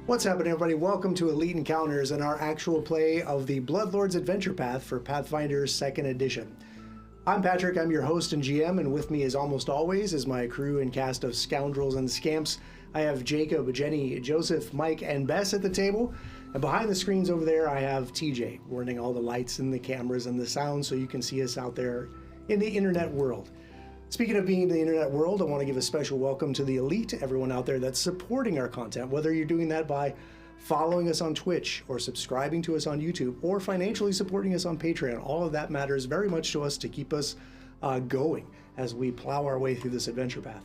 What's happening, everybody? Welcome to Elite Encounters and our actual play of the Bloodlord's Adventure Path for Pathfinder 2nd Edition. I'm Patrick, I'm your host and GM, and with me as almost always is my crew and cast of scoundrels and scamps. I have Jacob, Jenny, Joseph, Mike, and Bess at the table. And behind the screens over there, I have TJ, running all the lights and the cameras and the sound so you can see us out there in the internet world. Speaking of being in the internet world, I want to give a special welcome to the Elite, everyone out there that's supporting our content, whether you're doing that by following us on Twitch or subscribing to us on YouTube or financially supporting us on Patreon. All of that matters very much to us to keep us going as we plow our way through this adventure path.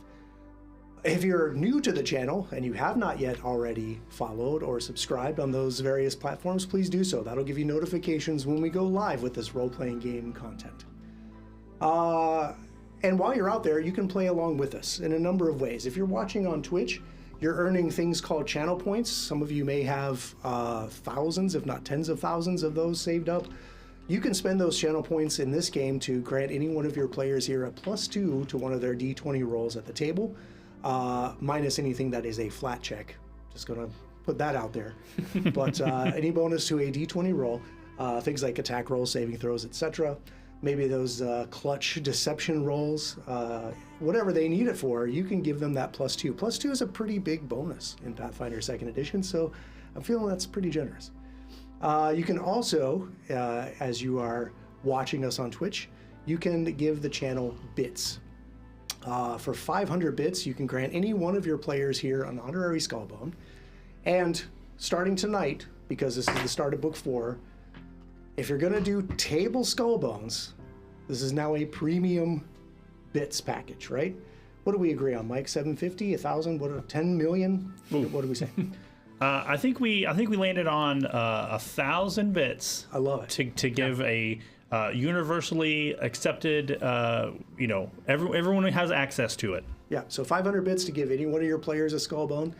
If you're new to the channel and you have not yet already followed or subscribed on those various platforms, please do so. That'll give you notifications when we go live with this role-playing game content. And while you're out there, you can play along with us in a number of ways. If you're watching on Twitch, you're earning things called channel points. Some of you may have thousands, if not tens of thousands of those saved up. You can spend those channel points in this game to grant any one of your players here a +2 to one of their D20 rolls at the table, minus anything that is a flat check. Just gonna put that out there. But any bonus to a D20 roll, things like attack rolls, saving throws, etc. Maybe those clutch deception rolls, whatever they need it for, you can give them that +2. +2 is a pretty big bonus in Pathfinder 2nd Edition, so I'm feeling that's pretty generous. You can also, as you are watching us on Twitch, you can give the channel bits. For 500 bits, you can grant any one of your players here an honorary skullbone. And starting tonight, because this is the start of Book 4, if you're going to do table skullbones, this is now a premium bits package, right? What do we agree on, Mike? 750, 1,000, what? 10 million? What do we say? I think we landed on 1,000 bits. I love it. To give a universally accepted, everyone has access to it. Yeah. So 500 bits to give any one of your players a skullbone,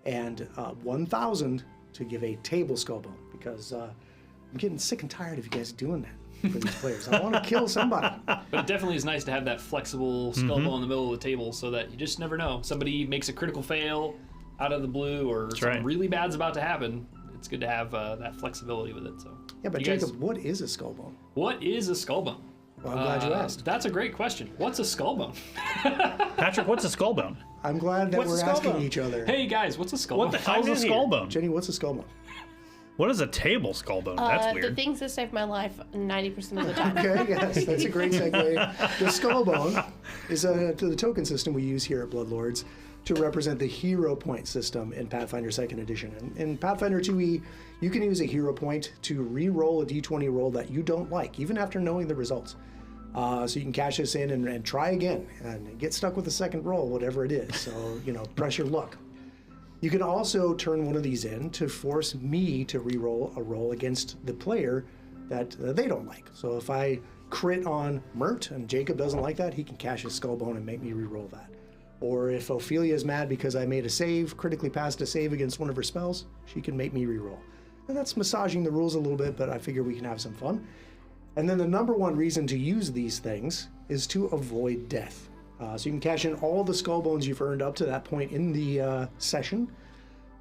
and 1,000 to give a table skullbone, because I'm getting sick and tired of you guys doing that for these players. I want to kill somebody. But it definitely is nice to have that flexible skull bone in the middle of the table so that you just never know. Somebody makes a critical fail out of the blue or something really bad's about to happen. It's good to have that flexibility with it. So yeah, but Jacob, what is a skull bone? What is a skull bone? Well, I'm glad you asked. That's a great question. What's a skull bone? Patrick, what's a skull bone? I'm glad that we're asking each other. Hey guys, what's a skull bone? What the hell is a skull bone? Jenny, what's a skull bone? What is a table skull bone? That's weird. The things that save my life 90% of the time. Okay, yes, that's a great segue. The skull bone is the token system we use here at Bloodlords to represent the hero point system in Pathfinder 2nd Edition. In Pathfinder 2e, you can use a hero point to re-roll a d20 roll that you don't like, even after knowing the results. So you can cash this in and try again and get stuck with the second roll, whatever it is. So, press your luck. You can also turn one of these in to force me to re-roll a roll against the player that they don't like. So if I crit on Mert and Jacob doesn't like that, he can cash his skull bone and make me re-roll that. Or if Ophelia is mad because I made a save, critically passed a save against one of her spells, she can make me re-roll. And that's massaging the rules a little bit, but I figure we can have some fun. And then the number one reason to use these things is to avoid death. So you can cash in all the skull bones you've earned up to that point in the session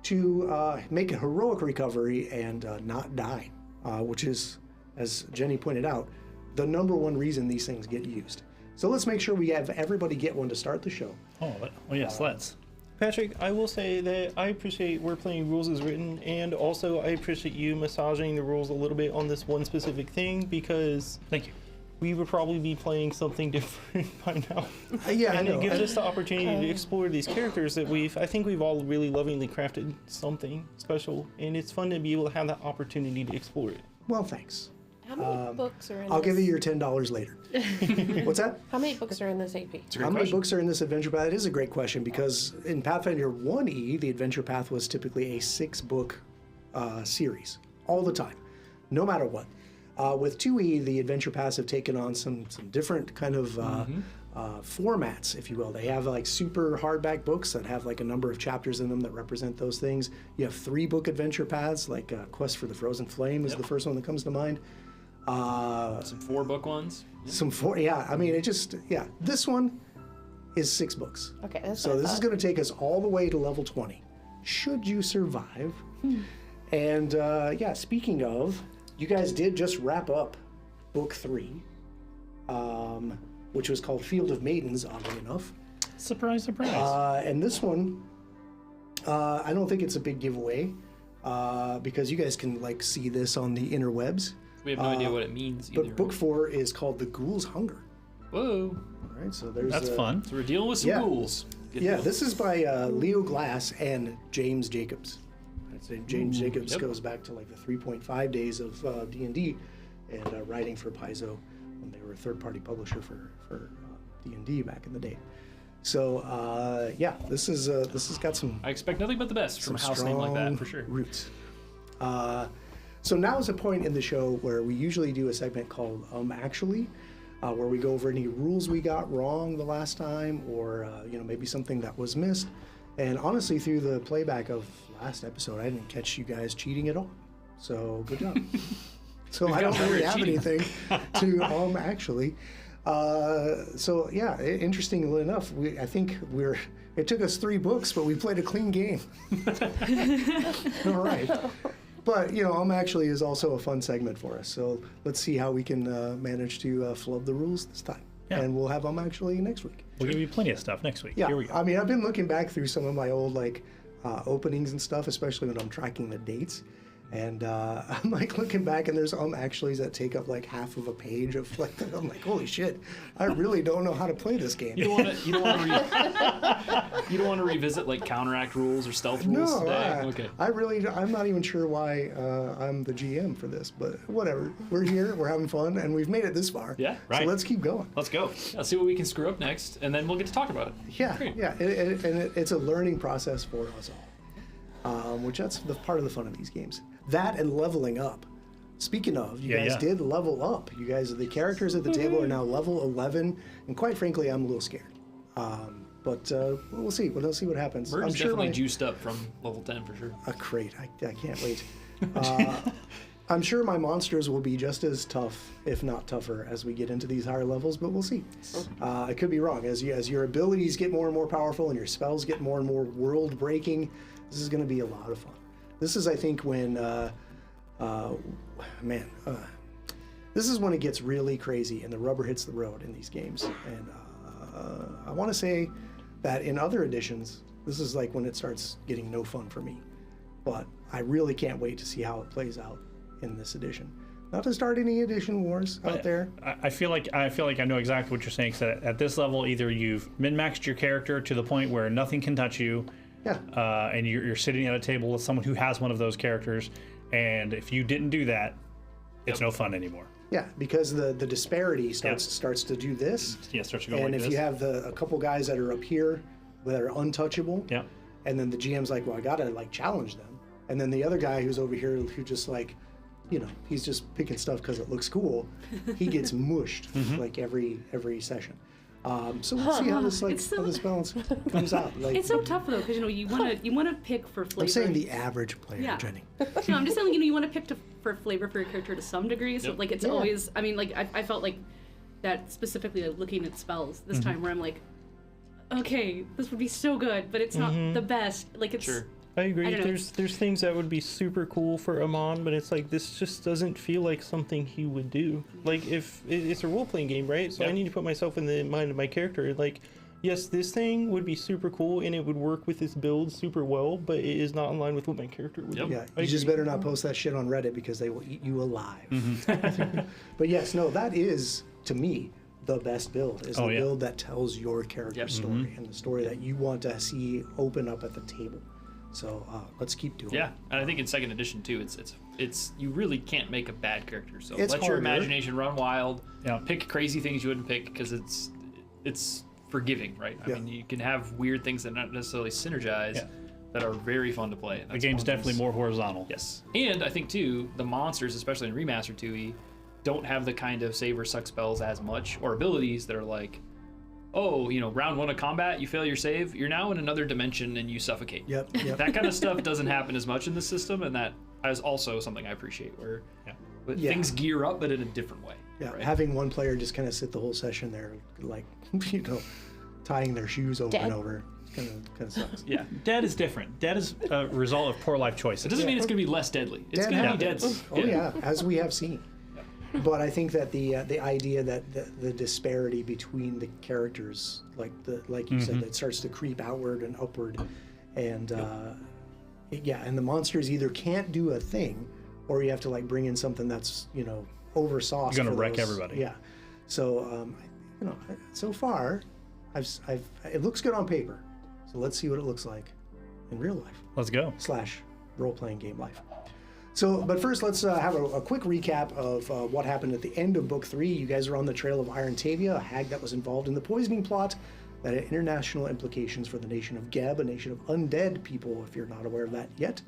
to make a heroic recovery and not die, which is, as Jenny pointed out, the number one reason these things get used. So let's make sure we have everybody get one to start the show. Oh yes, let's. Patrick, I will say that I appreciate we're playing rules as written, and also I appreciate you massaging the rules a little bit on this one specific thing, because Thank you. we would probably be playing something different by now. Yeah, and I know. it gives us the opportunity to explore these characters that I think we've all really lovingly crafted something special, and it's fun to be able to have that opportunity to explore it. Well, thanks. How many books are in I'll this? give you your $10 later. What's that? How many books are in this AP? How many books are in this adventure path? It is a great question, because in Pathfinder 1e, the adventure path was typically a 6-book series all the time, no matter what. With 2e, the adventure paths have taken on some different kind of formats, if you will. They have like super hardback books that have like a number of chapters in them that represent those things. You have 3-book adventure paths, like Quest for the Frozen Flame is the first one that comes to mind. Some 4-book ones. I mean, this one is 6 books. Okay, that's So this is going to take us all the way to level 20. should you survive. And yeah, speaking of, you guys did just wrap up book 3, which was called Field of Maidens, oddly enough. Surprise, surprise. And this one, I don't think it's a big giveaway, because you guys can like see this on the interwebs. We have no idea what it means either. But book 4 is called The Ghoul's Hunger. Whoa. All right, so there's That's fun. So we're dealing with some ghouls. Good Yeah, deal. this is by Leo Glass and James Jacobs. I'd say James Jacobs goes back to like the 3.5 days of D&D and writing for Paizo when they were a third-party publisher for D&D back in the day. So yeah, this has got some. I expect nothing but the best from a house name like that, for sure. Roots. So now is a point in the show where we usually do a segment called Actually, where we go over any rules we got wrong the last time, or maybe something that was missed. And honestly, through the playback of last episode, I didn't catch you guys cheating at all. So good job. So I don't really have anything to Actually. So yeah, interestingly enough, I think it took us 3 books, but we played a clean game. All right. But, Actually is also a fun segment for us. So let's see how we can manage to flub the rules this time. Yeah. And we'll have Actually next week. We'll give you plenty of stuff next week. Yeah, Here we go. I mean, I've been looking back through some of my old, openings and stuff, especially when I'm tracking the dates. And I'm like looking back, and there's Actuallys that take up like half of a page of like. I'm like, holy shit! I really don't know how to play this game. You don't want to revisit like counteract rules or stealth rules today. Okay. I'm not even sure why I'm the GM for this, but whatever. We're here, we're having fun, and we've made it this far. Yeah, right. So let's keep going. Let's go. Let's see what we can screw up next, and then we'll get to talk about it. Yeah, Great. yeah, it's a learning process for us all, which that's the part of the fun of these games. That and leveling up. Speaking of, you guys did level up. You guys, the characters at the table are now level 11, and quite frankly, I'm a little scared. But we'll see. We'll see what happens. Merton's I'm sure definitely juiced up from level 10 for sure. Great. I can't wait. I'm sure my monsters will be just as tough, if not tougher, as we get into these higher levels, but we'll see. I could be wrong. As your abilities get more and more powerful and your spells get more and more world-breaking, this is going to be a lot of fun. This is, I think, when, this is when it gets really crazy and the rubber hits the road in these games. And I want to say that in other editions, this is like when it starts getting no fun for me. But I really can't wait to see how it plays out in this edition. Not to start any edition wars out there. I feel like I know exactly what you're saying. So at this level, either you've min-maxed your character to the point where nothing can touch you. Yeah. And you're sitting at a table with someone who has one of those characters, and if you didn't do that, it's no fun anymore. Yeah, because the disparity starts to do this. Yeah, starts to go and like if this. you have a couple guys that are up here that are untouchable, and then the GM's like, well, I gotta like challenge them, and then the other guy who's over here who just like, he's just picking stuff because it looks cool, he gets mushed like every session. So we'll see how this balance comes out. Like, it's so tough though, because you want to pick for flavor. I'm saying the average player, Jenny. No, I'm just saying you want to pick for flavor for your character to some degree. So like it's always. I mean, like I felt like that specifically looking at spells this time, where I'm like, okay, this would be so good, but it's not the best. Like it's. Sure. I agree. I don't know. There's things that would be super cool for Amon, but it's like this just doesn't feel like something he would do. Like if it's a role playing game, right? So I need to put myself in the mind of my character. Like, yes, this thing would be super cool and it would work with this build super well, but it is not in line with what my character would do. Yeah, you just better not post that shit on Reddit because they will eat you alive. But yes, no, that is to me the best build. Is the build that tells your character story and the story that you want to see open up at the table. So let's keep doing it. Yeah, and I think in second edition too, it's you really can't make a bad character. So let harder. your imagination run wild. Yeah. Pick crazy things you wouldn't pick because it's forgiving, right? I mean, you can have weird things that not necessarily synergize that are very fun to play. The game's definitely more horizontal. Yes, and I think too the monsters, especially in Remaster 2E, don't have the kind of save or suck spells as much or abilities that are like, oh, round 1 of combat, you fail your save, you're now in another dimension and you suffocate. Yep. That kind of stuff doesn't happen as much in the system, and that is also something I appreciate, where things gear up, but in a different way. Yeah, right? having one player just kind of sit the whole session there, like, tying their shoes over and over. kind of sucks. Yeah. Dead is different. Dead is a result of poor life It choices. doesn't mean it's going to be less deadly. It's Dead going to be dead. happens. Oh yeah, as we have seen. But I think that the idea that the disparity between the characters, like you said, that starts to creep outward and upward, and and the monsters either can't do a thing, or you have to like bring in something that's over sauce. You're gonna for wreck those. everybody. Yeah. So so far, it looks good on paper. So let's see what it looks like in real life. Let's go. / role-playing game life. So, but first, let's have a quick recap of what happened at the end of Book 3. You guys are on the trail of Iron Tavia, a hag that was involved in the poisoning plot that had international implications for the nation of Geb, a nation of undead people, if you're not aware of that yet.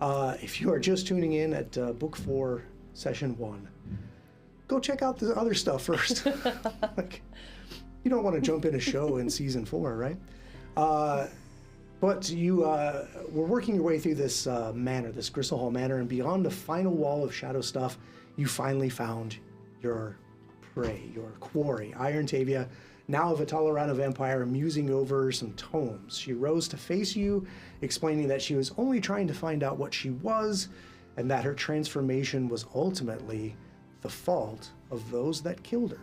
If you are just tuning in at Book 4, Session 1, go check out the other stuff first. Like, you don't want to jump in a show in Season 4, right? But you were working your way through this manor, this Gristle Hall Manor, and beyond the final wall of shadow stuff, you finally found your prey, your quarry, Iron Tavia, now of a Talarana vampire, musing over some tomes. She rose to face you, explaining that she was only trying to find out what she was, and that her transformation was ultimately the fault of those that killed her,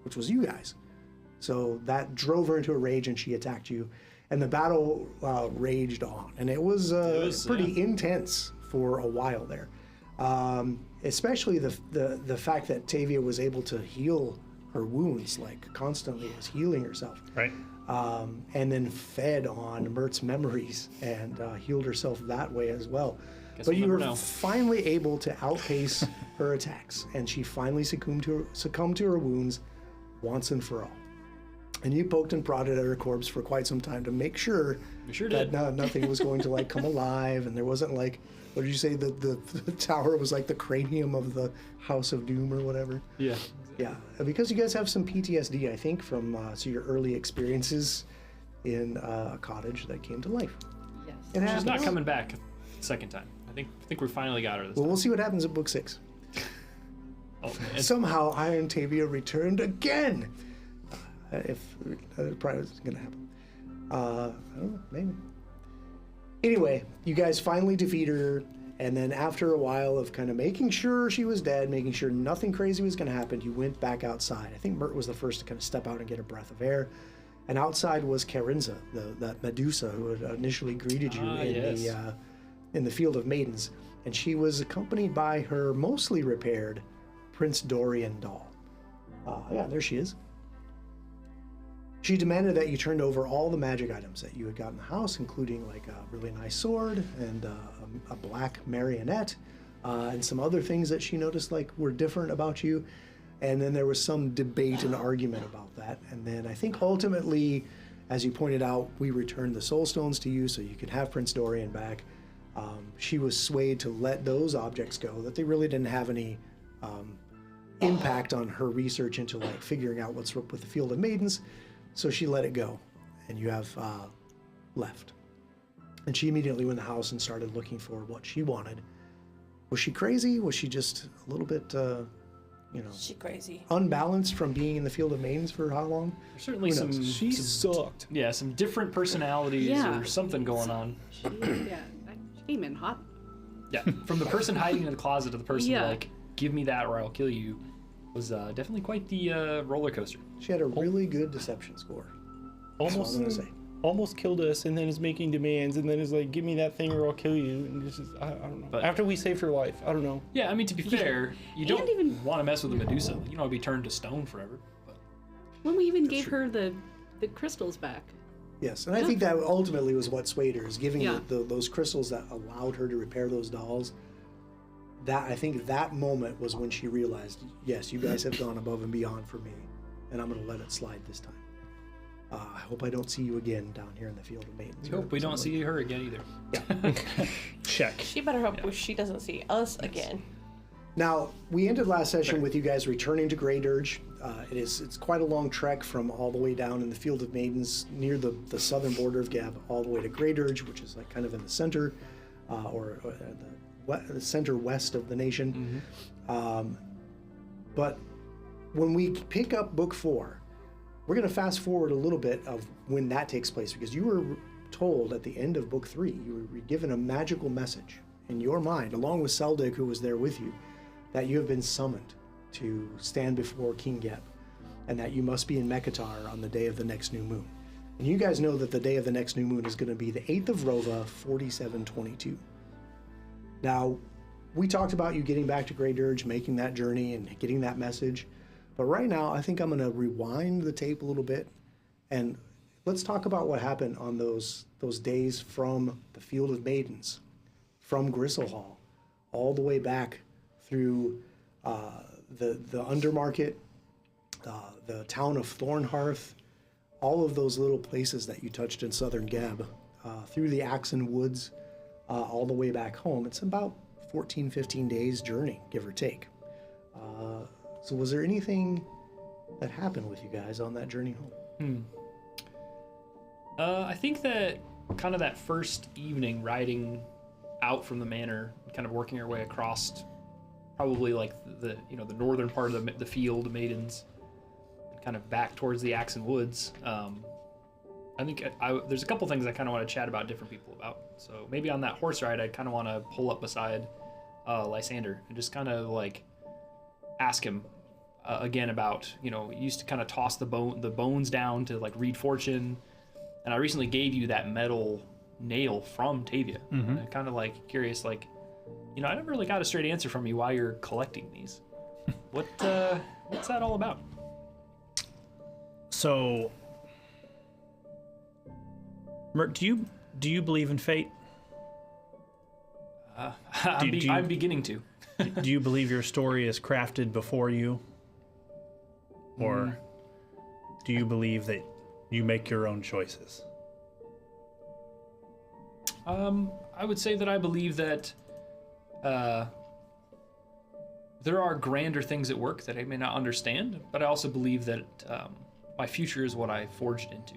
which was you guys. So that drove her into a rage, and she attacked you. And the battle raged on, and it was pretty intense for a while there. Especially the fact that Tavia was able to heal her wounds, like constantly was healing herself. Right. And then fed on Mert's memories and healed herself that way as well. Guess But we'll you never were know. finally able to outpace her attacks, and she finally succumbed to her wounds once and for all. And you poked and prodded at her corpse for quite some time to make sure, that nothing was going to like come alive, and there wasn't like, what did you say, the tower was like the cranium of the House of Doom or whatever. Yeah. Yeah, because you guys have some PTSD, I think, from your early experiences in a cottage that came to life. Yes. It She's happens. not coming back second time. I think we finally got her this Well, time. we'll see what happens at Book 6. Oh, man. Somehow Iron Tavia returned again. If probably was going to happen. I don't know, maybe. Anyway, you guys finally defeat her, and then after a while of kind of making sure she was dead, making sure nothing crazy was going to happen, you went back outside. I think Mert was the first to kind of step out and get a breath of air. And outside was Carinza, that Medusa who had initially greeted you in the Field of Maidens. And she was accompanied by her mostly repaired Prince Dorian doll. Yeah, there she is. She demanded that you turned over all the magic items that you had got in the house, including like a really nice sword and a black marionette, and some other things that she noticed like were different about you. And then there was some debate and argument about that. And then I think ultimately, as you pointed out, we returned the soul stones to you so you could have Prince Dorian back. She was swayed to let those objects go, that they really didn't have any impact on her research into like figuring out what's up with the Field of Maidens. So she let it go, and you have left. And she immediately went in the house and started looking for what she wanted. Was she crazy? Was she just a little bit, She crazy. unbalanced from being in the Field of Maidens for how long? There's certainly Who some knows? She sucked. some different personalities Yeah. or something going on. She came in hot. Yeah, from the person hiding in the closet to the person Yeah. like, give me that or I'll kill you, was definitely quite the roller coaster. She had a really good deception score. That's all I'm gonna say. Almost killed us, and then is making demands, and then is like, give me that thing or I'll kill you. And it's just, I don't know. But- After we saved her life, I don't know. Yeah, I mean, to be fair, you don't And even- want to mess with a Medusa. You don't want to be turned to stone forever. But When we even gave her the crystals back. Yes, and I think that ultimately was what swayed her, is giving Yeah. those crystals that allowed her to repair those dolls. That I think that moment was when she realized, yes, you guys have gone above and beyond for me, and I'm going to let it slide this time. I hope I don't see you again down here in the Field of Maidens. we hope we don't see her again either. Check. She better hope she doesn't see us again. Now, we ended last session with you guys returning to Grey Dirge. It's quite a long trek from all the way down in the Field of Maidens near the southern border of Gab all the way to Grey Dirge, which is like kind of in the center, or the center west of the nation. But when we pick up Book 4, we're going to fast forward a little bit of when that takes place, because you were told at the end of book 3, you were given a magical message in your mind, along with Seldig, who was there with you, that you have been summoned to stand before King Geb, and that you must be in Mekatar on the day of the next new moon. And you guys know that the day of the next new moon is going to be the 8th of Rova, 4722. Now, we talked about you getting back to Grey Dirge, making that journey and getting that message. But right now, I think I'm going to rewind the tape a little bit, and let's talk about what happened on those days from the Field of Maidens, from Gristlehall, all the way back through the Undermarket, the town of Thornhearth, all of those little places that you touched in Southern Geb, through the Axon Woods, all the way back home. It's about 14, 15 days journey, give or take. So was there anything that happened with you guys on that journey home? I think that kind of that first evening riding out from the manor, kind of working our way across probably like the northern part of the Field of Maidens, and kind of back towards the Axon Woods. I think there's a couple things I kind of want to chat about different people about. So maybe on that horse ride, I kind of want to pull up beside Lysander and just kind of like ask him again about, he used to kind of toss the bones down to like read fortune, and I recently gave you that metal nail from Tavia. And I'm kind of like curious, like, I never really got a straight answer from you why you're collecting these. What's that all about? So, Mert, do you believe in fate? I'm beginning to. Do you believe your story is crafted before you? Or do you believe that you make your own choices? I would say that I believe that there are grander things at work that I may not understand, but I also believe that my future is what I forged into.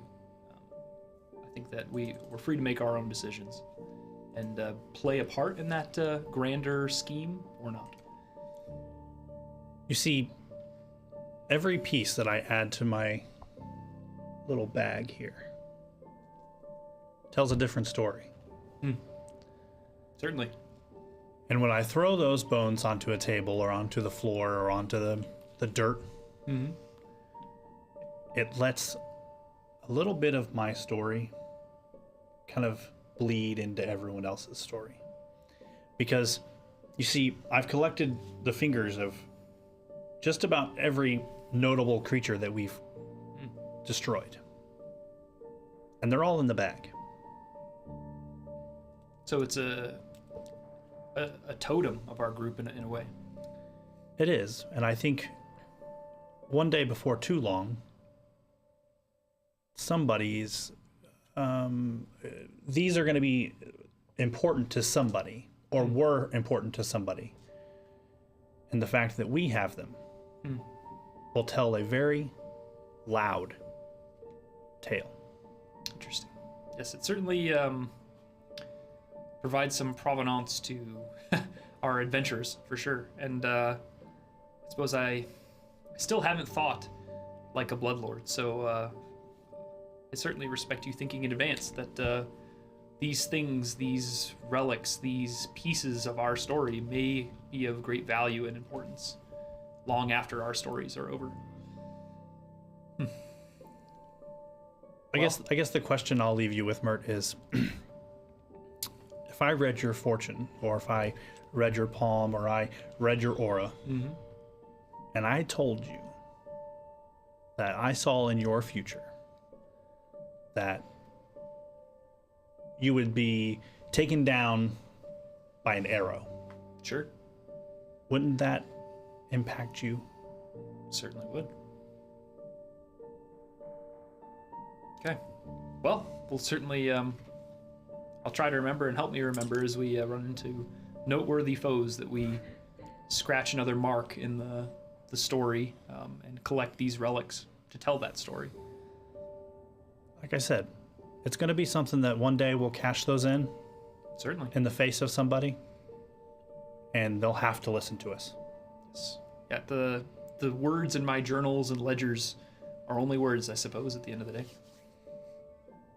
I think that we're free to make our own decisions and play a part in that grander scheme or not. You see, every piece that I add to my little bag here tells a different story. Certainly. And when I throw those bones onto a table or onto the floor or onto the dirt, it lets a little bit of my story kind of bleed into everyone else's story. Because, you see, I've collected the fingers of just about every notable creature that we've destroyed. And they're all in the bag. So it's a totem of our group in a way. It is, and I think one day before too long, somebody's these are going to be important to somebody, or were important to somebody, and the fact that we have them will tell a very loud tale. Interesting. Yes, it certainly provides some provenance to our adventures, for sure. And I suppose I still haven't thought like a bloodlord, so I certainly respect you thinking in advance that these things, these relics, these pieces of our story may be of great value and importance long after our stories are over. I guess the question I'll leave you with, Mert, is if I read your fortune, or if I read your palm, or I read your aura, and I told you that I saw in your future that you would be taken down by an arrow. Sure. Wouldn't that impact you? Certainly would. Okay. Well, we'll certainly, I'll try to remember and help me remember as we run into noteworthy foes that we scratch another mark in the story and collect these relics to tell that story. Like I said, it's going to be something that one day we'll cash those in. Certainly. In the face of somebody, and they'll have to listen to us. Yes. Yeah, the words in my journals and ledgers our only words, I suppose, at the end of the day.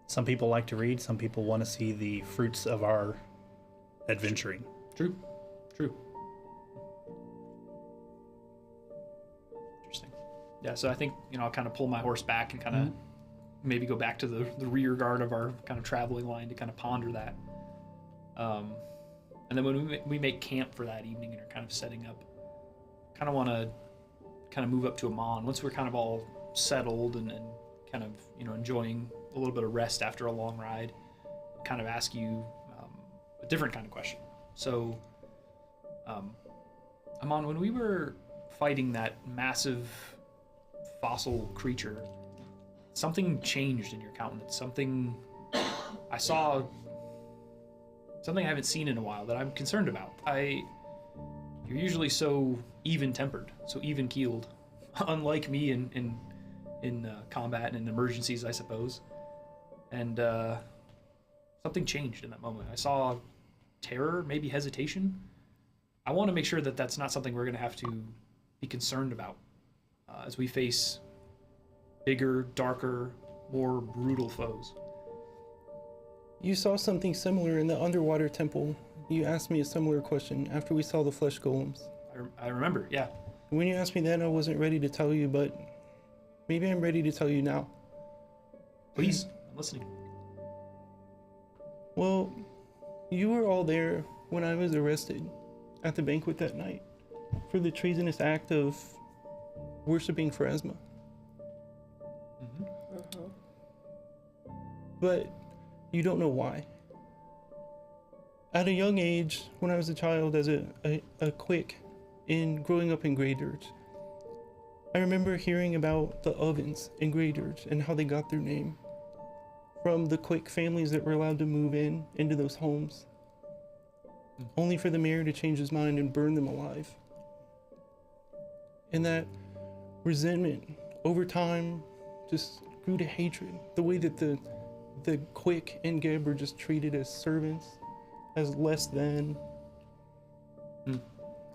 Some people like to read. Some people want to see the fruits of our adventuring. True. Interesting. Yeah, so I think, I'll kind of pull my horse back and kind of maybe go back to the rear guard of our kind of traveling line to kind of ponder that. And then when we make camp for that evening and are kind of setting up, kind of want to kind of move up to Amon once we're kind of all settled and kind of, enjoying a little bit of rest after a long ride, kind of ask you a different kind of question. So, Amon, when we were fighting that massive fossil creature, something changed in your countenance. I saw something I haven't seen in a while that I'm concerned about. You're usually so even-tempered, so even-keeled, unlike me in combat and in emergencies, I suppose. And something changed in that moment. I saw terror, maybe hesitation. I want to make sure that that's not something we're going to have to be concerned about as we face bigger, darker, more brutal foes. You saw something similar in the underwater temple. You asked me a similar question after we saw the flesh golems. I remember, yeah. When you asked me that, I wasn't ready to tell you, but maybe I'm ready to tell you now. Please, I'm listening. Well, you were all there when I was arrested at the banquet that night for the treasonous act of worshiping Pharasma. But you don't know why. At a young age, when I was a child, as a quick in growing up in Grey Dirge, I remember hearing about the ovens in Grey Dirge and how they got their name from the quick families that were allowed to move into those homes, only for the mayor to change his mind and burn them alive. And that resentment over time just grew to hatred. The way that the quick and Geb were just treated as servants, as less than.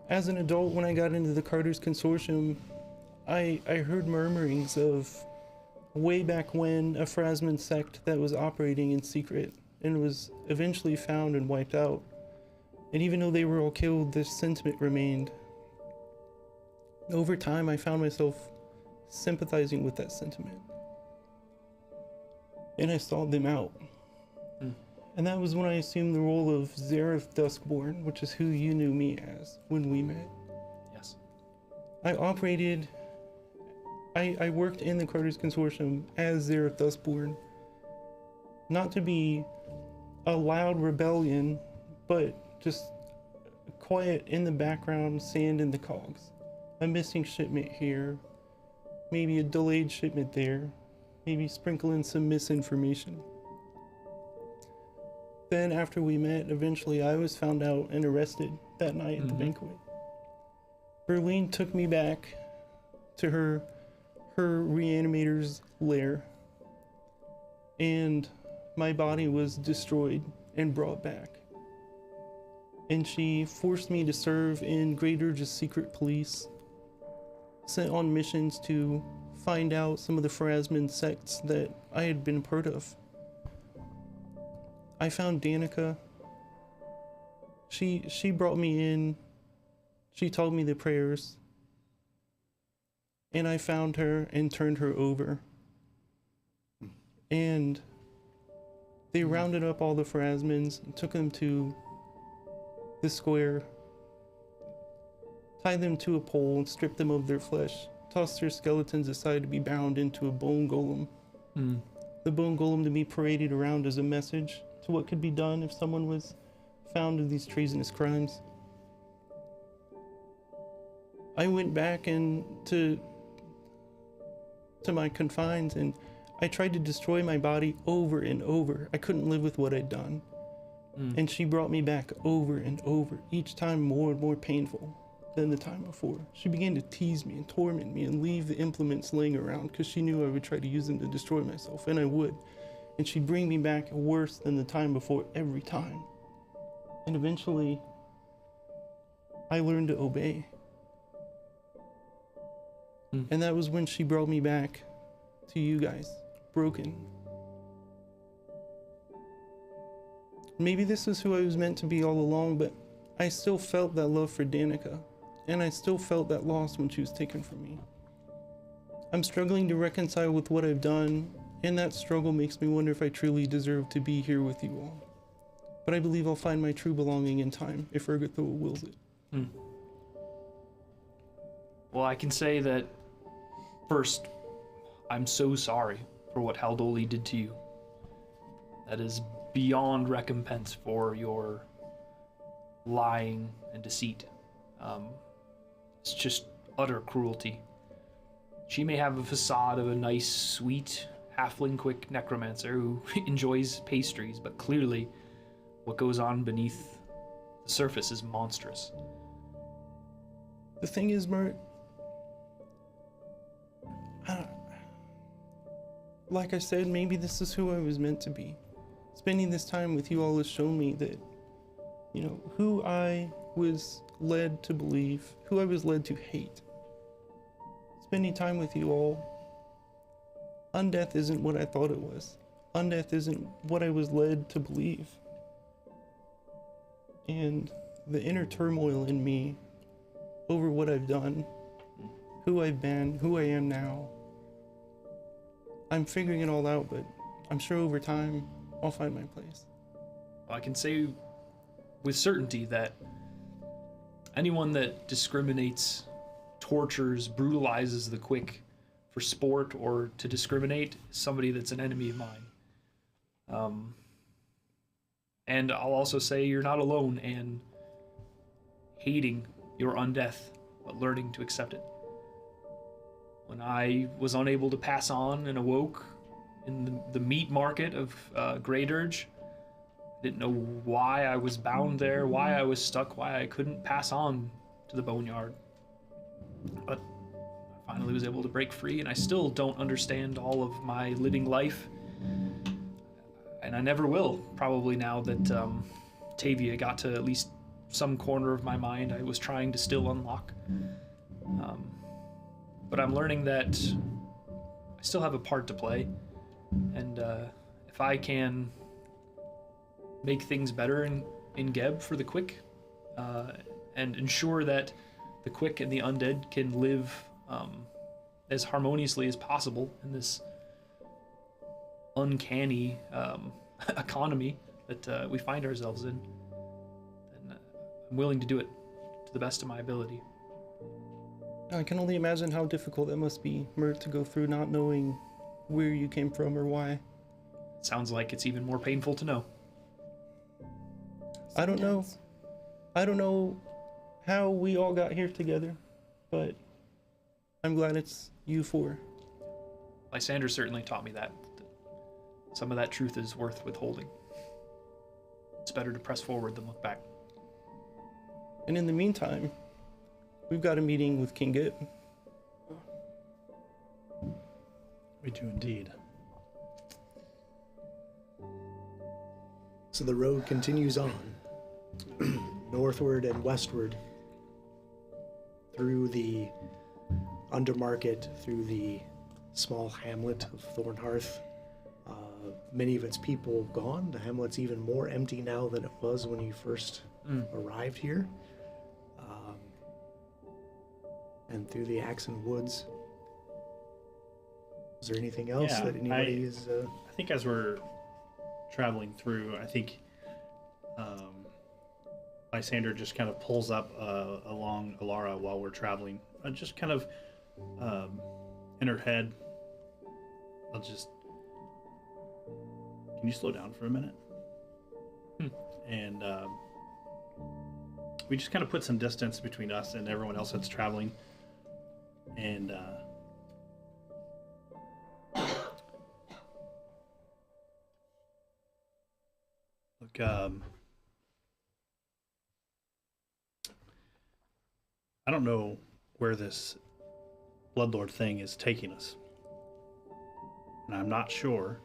As an adult, when I got into the Carter's Consortium, I heard murmurings of way back when a Phrasman sect that was operating in secret and was eventually found and wiped out. And even though they were all killed, this sentiment remained. Over time, I found myself sympathizing with that sentiment. And I sought them out. And that was when I assumed the role of Zareth Duskborn, which is who you knew me as when we met. Yes. I worked in the Carter's Consortium as Zareth Duskborn. Not to be a loud rebellion, but just quiet in the background, sand in the cogs. A missing shipment here, maybe a delayed shipment there, maybe sprinkle in some misinformation. Then after we met, eventually I was found out and arrested that night at the banquet. Berlin took me back to her reanimator's lair, and my body was destroyed and brought back. And she forced me to serve in Grey Dirge's secret police, sent on missions to find out some of the Pharasman sects that I had been part of. I found Danica. She brought me in. She told me the prayers. And I found her and turned her over. And they rounded up all the Pharasmans and took them to the square, tied them to a pole and stripped them of their flesh, tossed their skeletons aside to be bound into a bone golem. The bone golem to be paraded around as a message to what could be done if someone was found of these treasonous crimes. I went back to my confines and I tried to destroy my body over and over. I couldn't live with what I'd done. And she brought me back over and over, each time more and more painful than the time before. She began to tease me and torment me and leave the implements laying around because she knew I would try to use them to destroy myself, and I would. And she'd bring me back worse than the time before every time. And eventually, I learned to obey. And that was when she brought me back to you guys, broken. Maybe this is who I was meant to be all along, but I still felt that love for Danica, and I still felt that loss when she was taken from me. I'm struggling to reconcile with what I've done, and that struggle makes me wonder if I truly deserve to be here with you all. But I believe I'll find my true belonging in time, if Urgatho wills it. Well, I can say that, first, I'm so sorry for what Haldoli did to you. That is beyond recompense for your lying and deceit. It's just utter cruelty. She may have a facade of a nice, sweet, halfling quick necromancer who enjoys pastries, but clearly what goes on beneath the surface is monstrous. The thing is, Mert, like I said, maybe this is who I was meant to be. Spending this time with you all has shown me that, you know, who I was led to believe, who I was led to hate. Spending time with you all, undeath isn't what I thought it was. Undeath isn't what I was led to believe. And the inner turmoil in me over what I've done, who I've been, who I am now, I'm figuring it all out, but I'm sure over time I'll find my place. I can say with certainty that anyone that discriminates, tortures, brutalizes the quick for sport or to discriminate is somebody that's an enemy of mine. And I'll also say you're not alone in hating your undeath, but learning to accept it. When I was unable to pass on and awoke in the meat market of Grey Dirge, I didn't know why I was bound there, why I was stuck, why I couldn't pass on to the Boneyard. But I finally was able to break free, and I still don't understand all of my living life. And I never will, probably now that Tavia got to at least some corner of my mind I was trying to still unlock. But I'm learning that I still have a part to play, and if I can make things better in Geb for the Quick, and ensure that the Quick and the Undead can live as harmoniously as possible in this uncanny economy that we find ourselves in, then I'm willing to do it to the best of my ability. I can only imagine how difficult that must be, Mert, to go through not knowing where you came from or why. Sounds like it's even more painful to know. I don't know. I don't know how we all got here together, but I'm glad it's you four. Lysander certainly taught me that some of that truth is worth withholding. It's better to press forward than look back. And in the meantime, we've got a meeting with King Gib. We do indeed. So the road continues on, northward and westward, through the Undermarket, through the small hamlet of Thornhearth. Many of its people gone. The hamlet's even more empty now than it was when you first arrived here. And through the Axon Woods. Is there anything else that anybody is... I think as we're traveling through, I think Lysander just kind of pulls up along Alara while we're traveling. Just kind of in her head, I'll just... Can you slow down for a minute? And we just kind of put some distance between us and everyone else that's traveling. And look, I don't know where this Bloodlord thing is taking us. And I'm not sure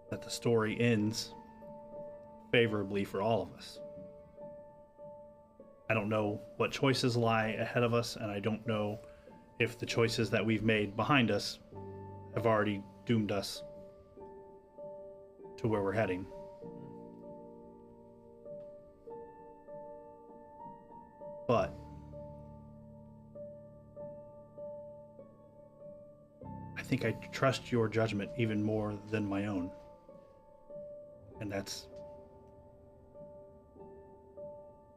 that the story ends favorably for all of us. I don't know what choices lie ahead of us, and I don't know if the choices that we've made behind us have already doomed us to where we're heading. But I think I trust your judgment even more than my own. And that's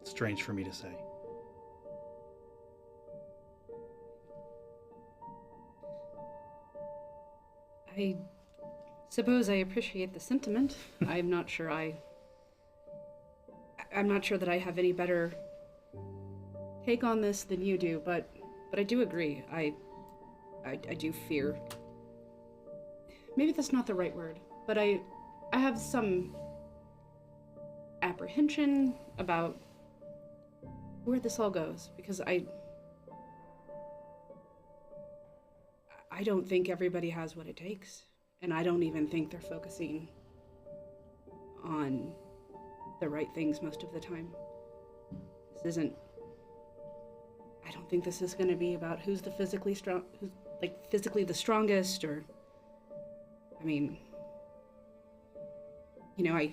strange for me to say. I suppose I appreciate the sentiment. I'm not sure that I have any better take on this than you do, but I do agree. I do fear. Maybe that's not the right word, but I have some apprehension about where this all goes, because I don't think everybody has what it takes, and I don't even think they're focusing on the right things most of the time. I don't think this is going to be about who's the physically strong, who's like physically the strongest, or, I mean, you know, I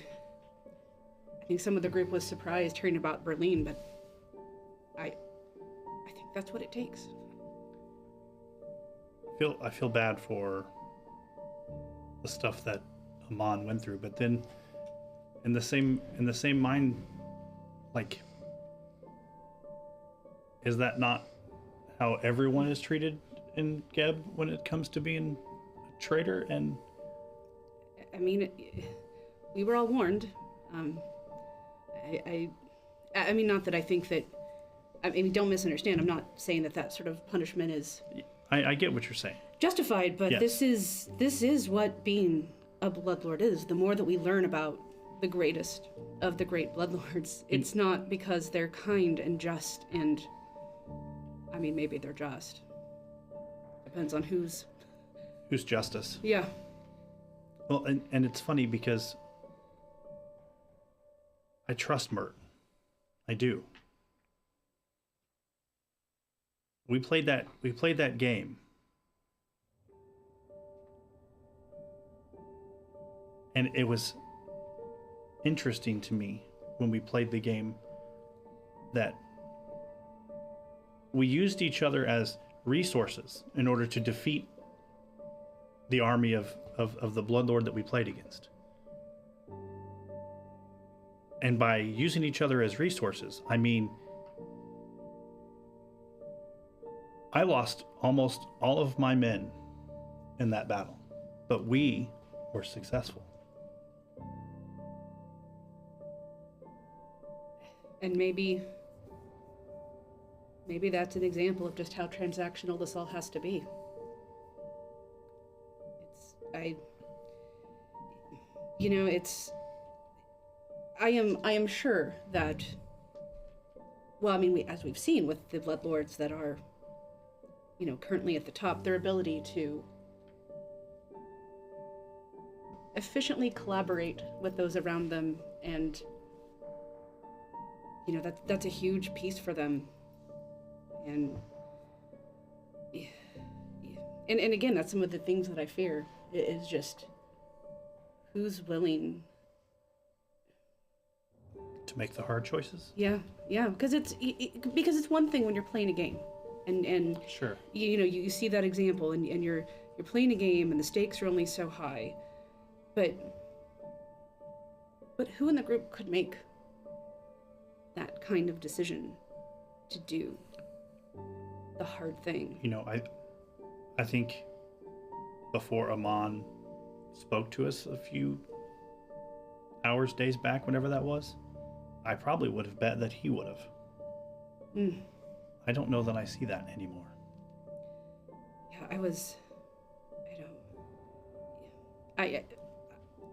think some of the group was surprised hearing about Berlin, but I think that's what it takes. I feel bad for the stuff that Amon went through, but then in the same mind, like, is that not how everyone is treated in Geb when it comes to being a traitor? And I mean, we were all warned. I mean, not that I think that. I mean, don't misunderstand. I'm not saying that sort of punishment is. I get what you're saying. Justified, but yes. This is what being a bloodlord is. The more that we learn about the greatest of the great bloodlords, it's not because they're kind and just, and I mean, maybe they're just. Depends on who's justice. Yeah. Well, and it's funny because I trust Mert. I do. We played that game. And it was interesting to me when we played the game that we used each other as resources in order to defeat the army of the Bloodlord that we played against. And by using each other as resources, I mean, I lost almost all of my men in that battle, but we were successful. And maybe that's an example of just how transactional this all has to be. I am sure that, well, I mean, as we've seen with the Bloodlords that are, you know, currently at the top, their ability to efficiently collaborate with those around them, and, you know, that's a huge piece for them. And again, that's some of the things that I fear, is just who's willing to make the hard choices. Yeah, because it's one thing when you're playing a game, and sure, you know, you see that example, and you're playing a game, and the stakes are only so high, but who in the group could make that kind of decision to do the hard thing? You know, I think before Amon spoke to us a few hours, days back, whenever that was, I probably would have bet that he would have. I don't know that I see that anymore. Yeah, I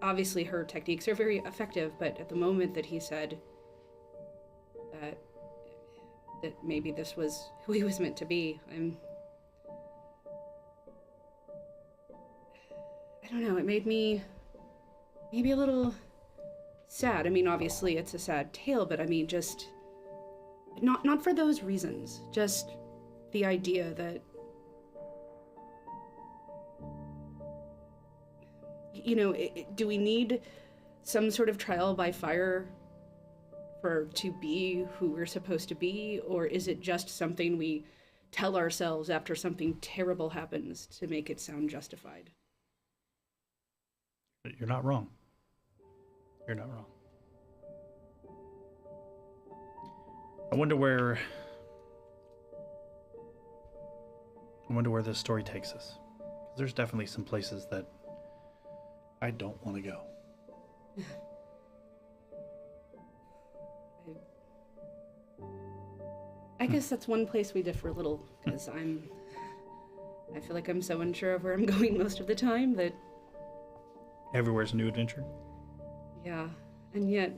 obviously her techniques are very effective, but at the moment that he said that maybe this was who he was meant to be, I don't know, it made me maybe a little sad. I mean, obviously it's a sad tale, but I mean, just not for those reasons, just the idea that do we need some sort of trial by fire to be who we're supposed to be, or is it just something we tell ourselves after something terrible happens to make it sound justified? You're not wrong. You're not wrong. I wonder where this story takes us. There's definitely some places that I don't want to go. I guess that's one place we differ a little, because I feel like I'm so unsure of where I'm going most of the time that... Everywhere's a new adventure? Yeah, and yet...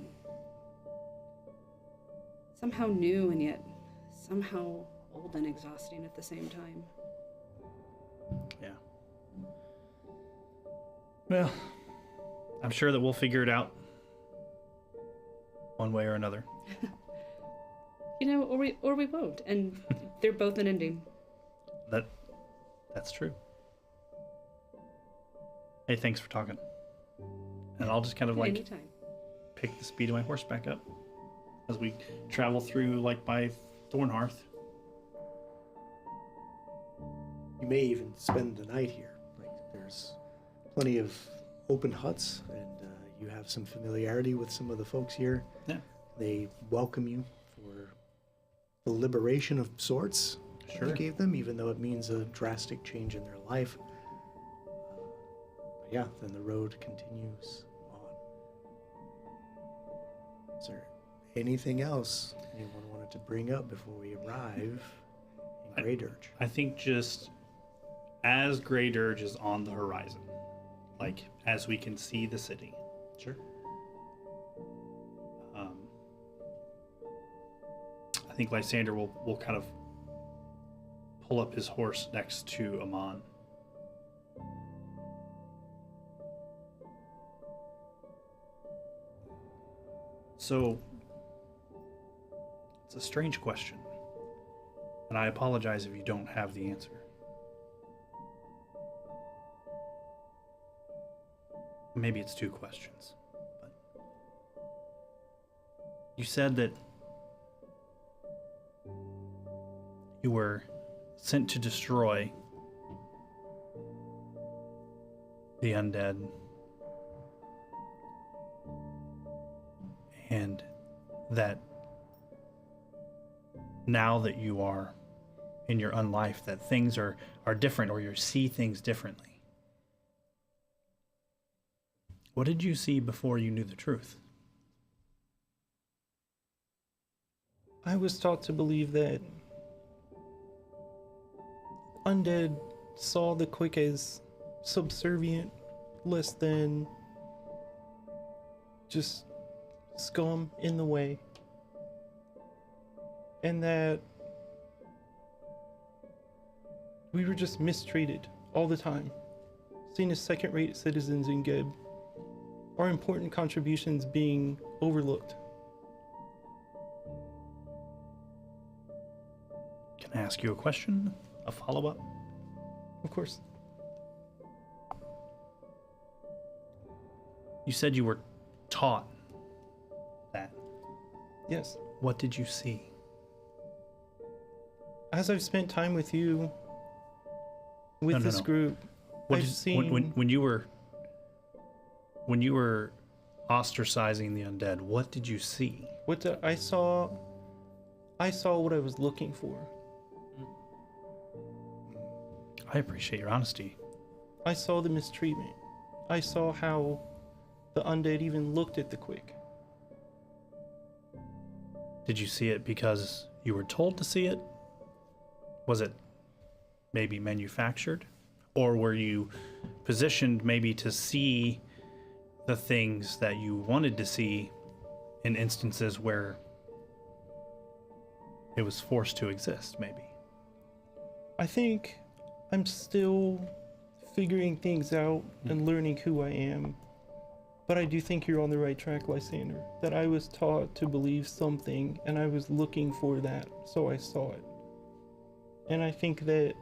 somehow new, and yet somehow old and exhausting at the same time. Yeah. Well, I'm sure that we'll figure it out one way or another. Or we won't, and they're both an ending. That's true. Hey, thanks for talking. And I'll just kind of Anytime. Pick the speed of my horse back up as we travel through by Thornhearth. You may even spend the night here. There's plenty of open huts, and you have some familiarity with some of the folks here. Yeah. They welcome you for the liberation of sorts Sure. you gave them, even though it means a drastic change in their life. But yeah, then the road continues on. Is there anything else anyone wanted to bring up before we arrive in Grey Dirge? I think just as Grey Dirge is on the horizon, as we can see the city. Sure. I think Lysander will kind of pull up his horse next to Amon. So, it's a strange question, and I apologize if you don't have the answer. Maybe it's two questions, but you said that you were sent to destroy the undead, and that now that you are in your unlife, that things are different, or you see things differently. What did you see before you knew the truth? I was taught to believe that undead saw the quick as subservient, less than just scum in the way, and that we were just mistreated all the time, seen as second-rate citizens in Geb, our important contributions being overlooked. Can I ask you a question? A follow-up? Of course. You said you were taught that. Yes. What did you see? As I've spent time with you, with this group, I've seen... When you were ostracizing the undead, what did you see? I saw what I was looking for. I appreciate your honesty. I saw the mistreatment. I saw how the undead even looked at the quick. Did you see it because you were told to see it? Was it maybe manufactured? Or were you positioned maybe to see the things that you wanted to see in instances where it was forced to exist, maybe? I think I'm still figuring things out and learning who I am. But I do think you're on the right track, Lysander. That I was taught to believe something, and I was looking for that, so I saw it. And I think that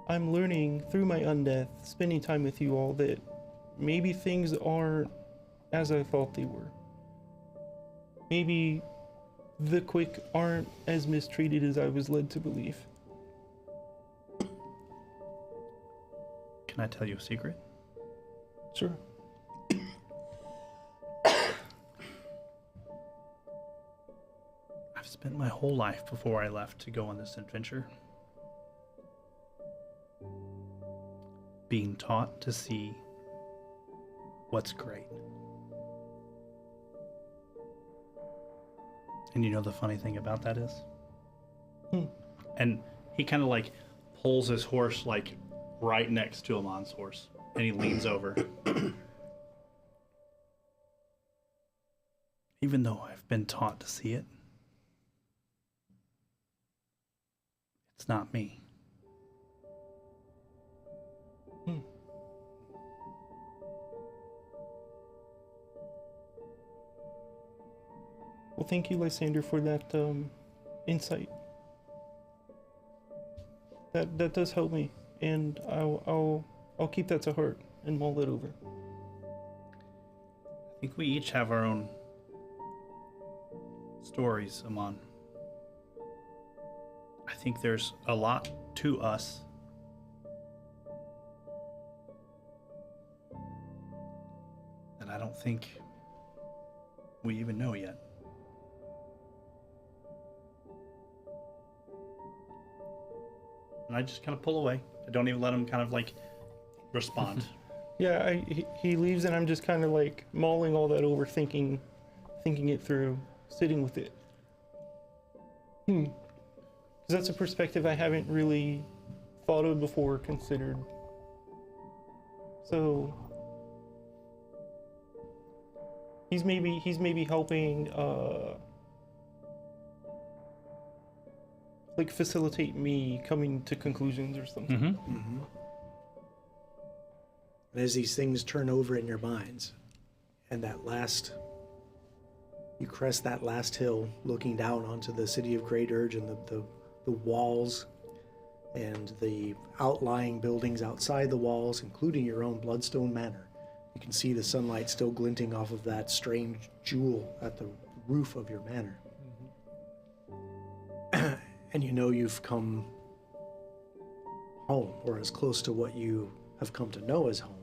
I'm learning through my undeath, spending time with you all, that maybe things aren't as I thought they were. Maybe the quick aren't as mistreated as I was led to believe. Can I tell you a secret? Sure. I've spent my whole life before I left to go on this adventure being taught to see what's great. And you know the funny thing about that is? And he kind of like pulls his horse like right next to Amon's horse, and he leans over. Even though I've been taught to see it, it's not me. Well, thank you, Lysander, for that insight. That does help me, and I'll keep that to heart and mull it over. I think we each have our own stories, Amon. I think there's a lot to us. That I don't think we even know yet. And I just kind of pull away. I don't even let him kind of like respond. Yeah, he leaves, and I'm just kind of like mulling all that over, thinking it through, sitting with it. Because that's a perspective I haven't really thought of before, considered. So he's maybe helping like facilitate me coming to conclusions or something. Mm-hmm. And as these things turn over in your minds, and you crest that last hill, looking down onto the city of Great Urge and the walls and the outlying buildings outside the walls, including your own Bloodstone Manor. You can see the sunlight still glinting off of that strange jewel at the roof of your manor. And you know you've come home, or as close to what you have come to know as home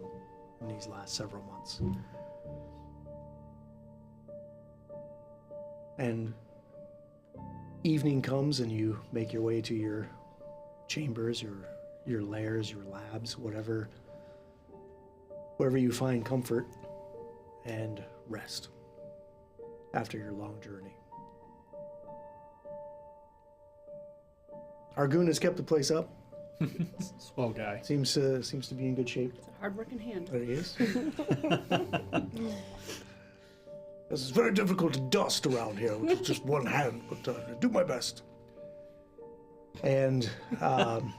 in these last several months. And evening comes and you make your way to your chambers, your lairs, your labs, wherever you find comfort and rest after your long journey. Argoon has kept the place up. Swell guy. Seems to be in good shape. It's a hard-working hand. There he is. It's very difficult to dust around here with just one hand, but I do my best. And I'm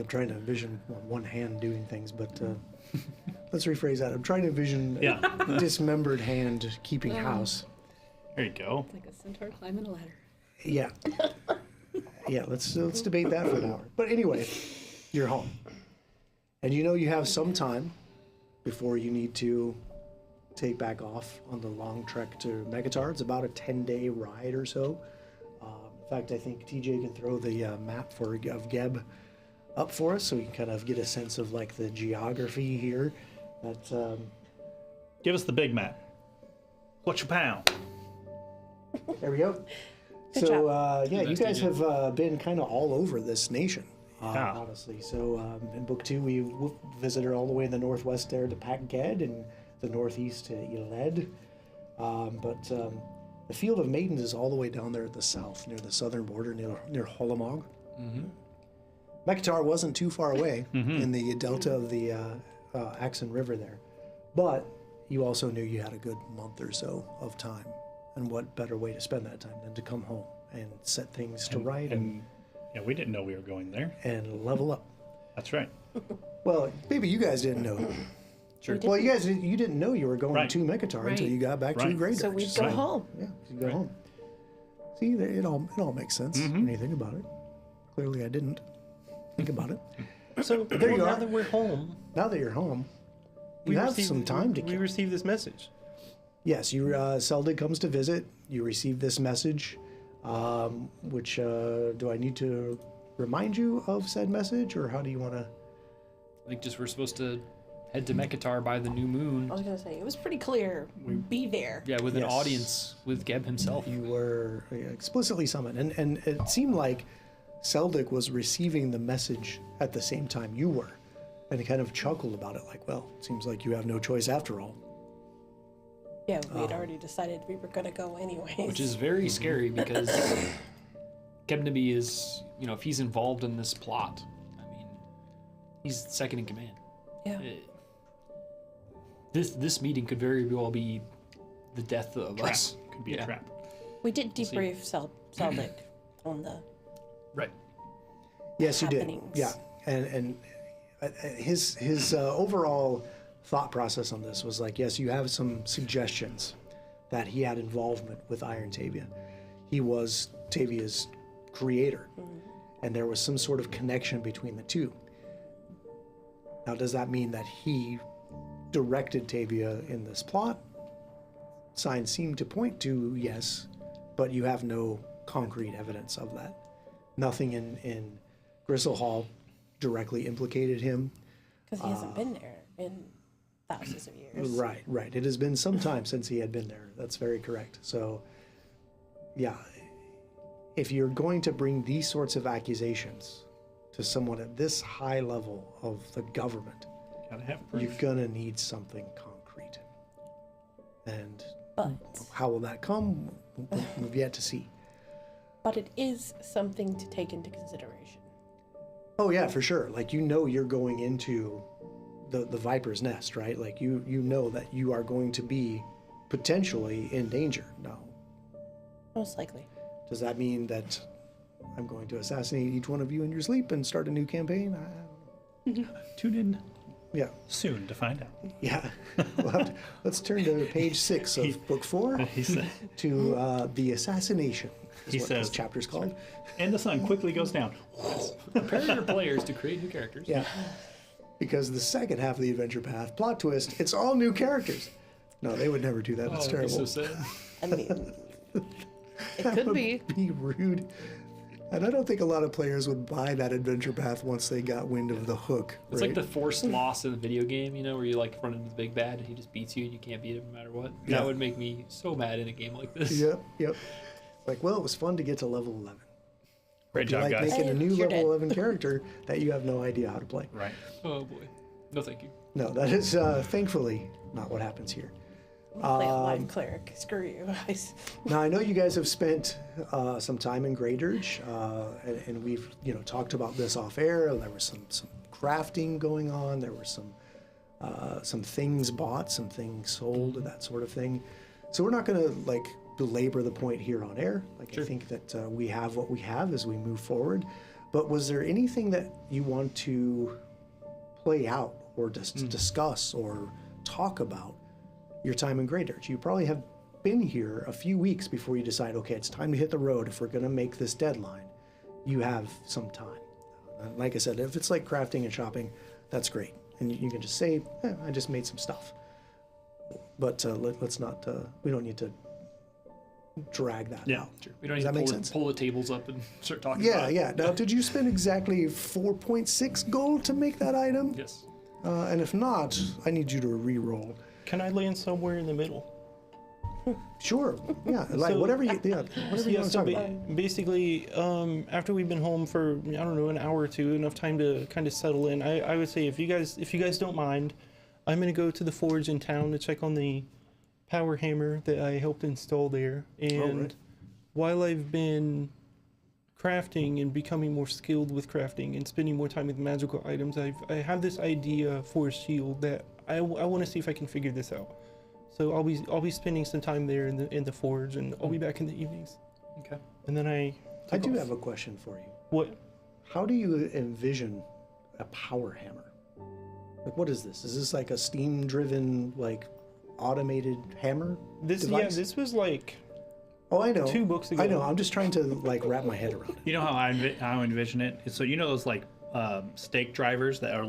trying to envision one hand doing things, but let's rephrase that. I'm trying to envision a dismembered hand keeping house. There you go. It's like a centaur climbing a ladder. Yeah. Yeah, let's debate that for an hour. But anyway, you're home. And you know you have some time before you need to take back off on the long trek to Megatar. It's about a 10-day ride or so. In fact, I think TJ can throw the map of Geb up for us so we can kind of get a sense of like the geography here. Give us the big map. What's your pound? There we go. Good So, you guys have been kind of all over this nation, honestly. So, in Book 2, we visited all the way in the northwest there to Pakged and the northeast to Iled. But the Field of Maidens is all the way down there at the south, near the southern border, near Holamog. Mm-hmm. Mekatar wasn't too far away in the delta of the Axon River there. But you also knew you had a good month or so of time. And what better way to spend that time than to come home and set things to right and we didn't know we were going there. And level up. That's right. Well, maybe you guys didn't know. Sure. Well, you didn't know you were going to Mekatar until Right. you got back to Great Urge. So we'd go home. Yeah, you go home. See, it all makes sense when you think about it. Clearly, I didn't think about it. So There you now are. that we're home, Now that you're home, You have some time to We kill. received this message. Yes, Seldig comes to visit. You receive this message, which do I need to remind you of said message, or how do you want to? I think just we're supposed to head to Mekatar by the new moon. I was gonna say it was pretty clear. Be there. Yeah, with an Yes. audience with Geb himself. You were explicitly summoned, and it seemed like Seldik was receiving the message at the same time you were, and he kind of chuckled about it, like, "Well, it seems like you have no choice after all." Yeah, we'd already decided we were gonna go anyways. Which is very scary because Gebnaby is, if he's involved in this plot, I mean, he's second in command. yeah. This meeting could very well be the death of Trap. us. Could be a trap. We did debrief Seldik on the Right. Yes, you did. happenings. Yeah, and his overall thought process on this was like, yes, you have some suggestions that he had involvement with Iron Tavia. He was Tavia's creator, and there was some sort of connection between the two. Now, does that mean that he directed Tavia in this plot? Signs seem to point to yes, but you have no concrete evidence of that. Nothing in Gristle Hall directly implicated him. Because he hasn't been there in thousands of years. Right. It has been some time since he had been there. That's very correct. So, yeah, if you're going to bring these sorts of accusations to someone at this high level of the government, Gotta have proof. you're gonna need something concrete. And But how will that come? We've yet to see. it is something to take into consideration. Oh yeah, for sure. Like, you're going into the viper's nest, right? Like you know that you are going to be potentially in danger. Now, Most likely. does that mean that I'm going to assassinate each one of you in your sleep and start a new campaign? I don't know. Tune in Yeah, soon to find out. yeah. Let's turn to page 6 of book 4 He said, to the assassination. Is He what this says- chapter's called. and the sun quickly goes down. Prepare your players to create new characters. Yeah. Because the second half of the adventure path, plot twist, it's all new characters. No, they would never do that. It's That'd be terrible. so sad. I mean, it could be. Be rude. And I don't think a lot of players would buy that adventure path once they got wind of the hook. It's right? like the forced loss in the video game, where you like run into the big bad and he just beats you and you can't beat him no matter what. Yeah. That would make me so mad in a game like this. Yep. Like, well, it was fun to get to level 11. Great You job, like guys. making a new You're level dead. 11 character that you have no idea how to play. Right. Oh boy. No, thank you. No, that is thankfully not what happens here. Play a live cleric. Screw you guys. Now, I know you guys have spent some time in Grey Dirge, and we've talked about this off air. There was some crafting going on. There were some things bought, some things sold, that sort of thing. So we're not going to belabor the point here on air. I think that we have what we have as we move forward. But was there anything that you want to play out or discuss or talk about your time in Grey Dirge? You probably have been here a few weeks before you decide, okay, it's time to hit the road. If we're going to make this deadline, you have some time. Like I said, if it's like crafting and shopping, that's great. And you can just say, I just made some stuff. But let's not, we don't need to drag that out. Sure. We don't Does need that to make sense? pull the tables up and start talking about it. Yeah. Now, did you spend exactly 4.6 gold to make that item? Yes. And if not, I need you to re-roll. Can I land somewhere in the middle? Sure. Yeah. So- whatever you want to talk about. Basically, after we've been home for an hour or two, enough time to kind of settle in. I would say if you guys don't mind, I'm gonna go to the forge in town to check on the power hammer that I helped install there. And right. while I've been crafting and becoming more skilled with crafting and spending more time with magical items, I have this idea for a shield that I want to see if I can figure this out. So I'll be spending some time there in the forge, and I'll be back in the evenings. Okay. And then I do have a question for you. What? How do you envision a power hammer? Like, what is this? Is this like a steam-driven, automated hammer device? This was like Oh, I know. 2 books ago. I know. I'm just trying to wrap my head around it. You know how I envision it? So you know those stake drivers that are